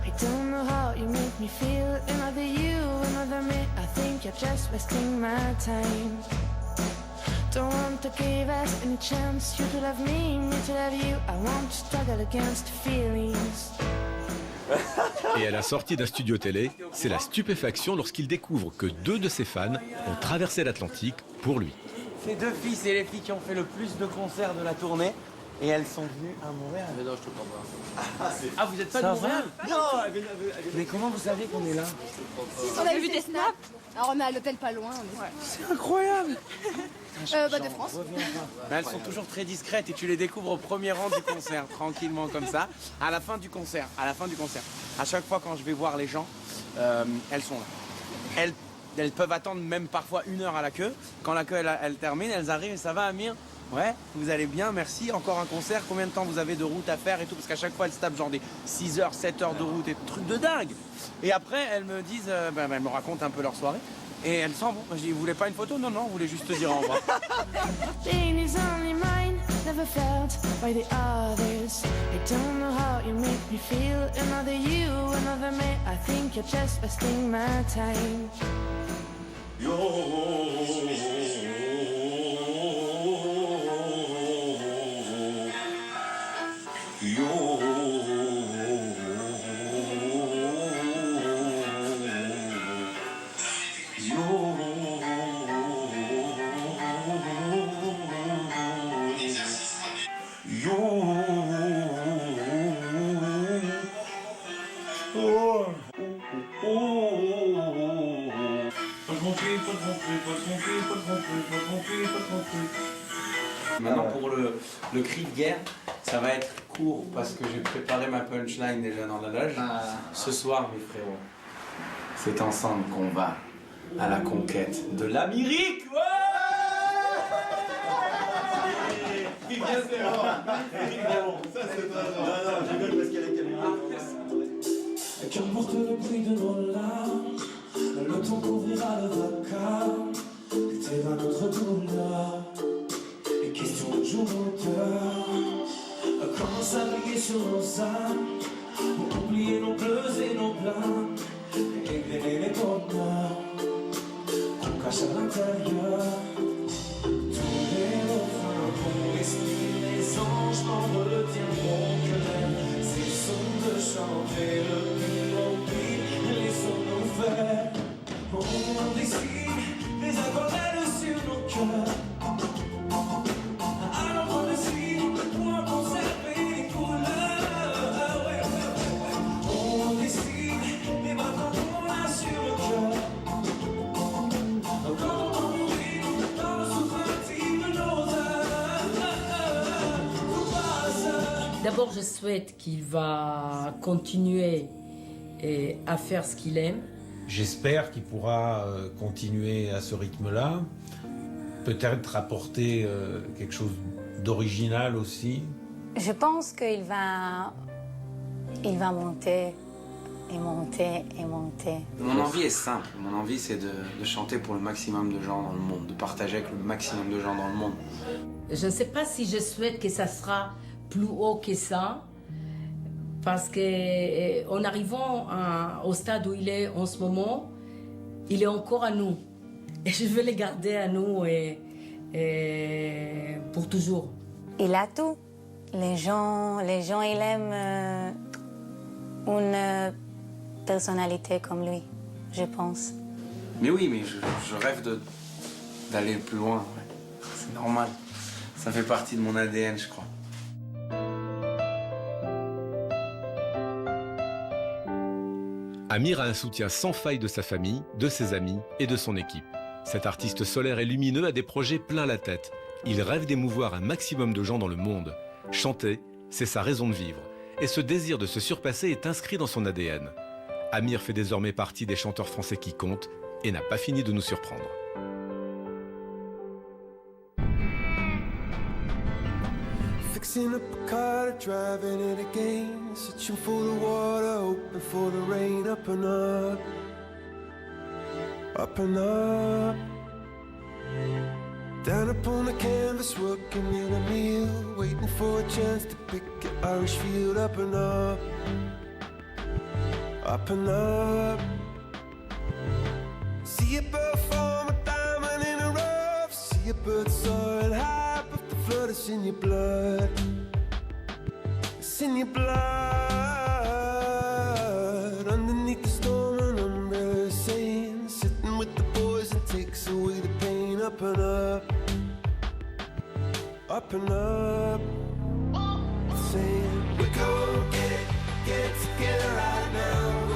I don't know how you make me feel. Another you, another me. I think you're just wasting my time. Don't want to give us any chance. You to love me to love you. I want to struggle against feelings. Et à la sortie d'un studio télé, c'est la stupéfaction lorsqu'il découvre que 2 de ses fans ont traversé l'Atlantique pour lui. Ces 2 filles, c'est les filles qui ont fait le plus de concerts de la tournée. Et elles sont venues à Montréal. Mais non, je te crois pas. Ah, vous êtes pas de Montréal? Non, mais comment vous savez qu'on est là? On a vu des snaps. Alors on est à l'hôtel pas loin. C'est incroyable. De France. Mais elles sont toujours très discrètes et tu les découvres au premier rang du concert, tranquillement comme ça. À la fin du concert, à chaque fois quand je vais voir les gens, elles sont là. Elles peuvent attendre même parfois 1 heure à la queue. Quand la queue elle termine, elles arrivent et ça va, Amir? Ouais, vous allez bien, merci. Encore un concert, combien de temps vous avez de route à faire et tout? Parce qu'à chaque fois, elles se tapent genre des 6 heures, 7 heures de route et des trucs de dingue. Et après, elles me disent, elles me racontent un peu leur soirée. Et elles s'en vont. Je dis, vous voulez pas une photo? Non, non, on voulait juste te dire au revoir. Pain is only mine, never felt by the others. I don't know how you make me feel. Another you, another me. I think you're just wasting my time. Maintenant pour le cri de guerre, ça va être court parce que j'ai préparé ma punchline déjà dans la loge. Ce soir mes frérots, c'est ensemble qu'on va à la conquête de l'Amérique. Il vient zéro. Ça c'est pas bon. Non, je rigole parce qu'il y a les caméras. Qu'importe le prix de nos larmes, le temps couvrira le vacarme. T'es dans notre douleur. Et question de jour d'auteur. Commence à briller sur nos âmes. Pour oublier nos bleus et nos blancs. Et égrener les bonheurs qu'on cache à l'intérieur. Tous les refrains qu'on respire, les anges n'en retiendront que l'air. Cessons de chanter le plus rempli, laissons-nous faire. On dessine des aquarelles sur nos cœurs. Alors on dessine pour conserver les couleurs. On dessine des bâtons qu'on a sur le cœur. Quand on mourit dans le souffle intime de nos âmes. D'abord, je souhaite qu'il va continuer à faire ce qu'il aime. J'espère qu'il pourra continuer à ce rythme-là, peut-être apporter quelque chose d'original aussi. Je pense qu'il va monter et monter et monter. Mon envie est simple, mon envie c'est de chanter pour le maximum de gens dans le monde, de partager avec le maximum de gens dans le monde. Je ne sais pas si je souhaite que ça sera plus haut que ça, parce qu'en arrivant au stade où il est en ce moment, il est encore à nous. Et je veux le garder à nous et pour toujours. Il a tout. Les gens ils aiment une personnalité comme lui, je pense. Mais oui, mais je rêve d'aller plus loin. Ouais. C'est normal. Ça fait partie de mon ADN, je crois. Amir a un soutien sans faille de sa famille, de ses amis et de son équipe. Cet artiste solaire et lumineux a des projets plein la tête. Il rêve d'émouvoir un maximum de gens dans le monde. Chanter, c'est sa raison de vivre. Et ce désir de se surpasser est inscrit dans son ADN. Amir fait désormais partie des chanteurs français qui comptent et n'a pas fini de nous surprendre. Fixing up a car, driving it again, searching for the water, hoping for the rain, up and up, up and up. Down upon the canvas, working in a meal, waiting for a chance to pick an Irish field, up and up, up and up. See a bird form a diamond in a rough, see a bird soaring high, but the flood is in your blood. It's in your blood. Underneath the storm, an umbrella is saying, sitting with the boys and takes away the pain. Up and up, up and up. Saying, we gon' get it together right now.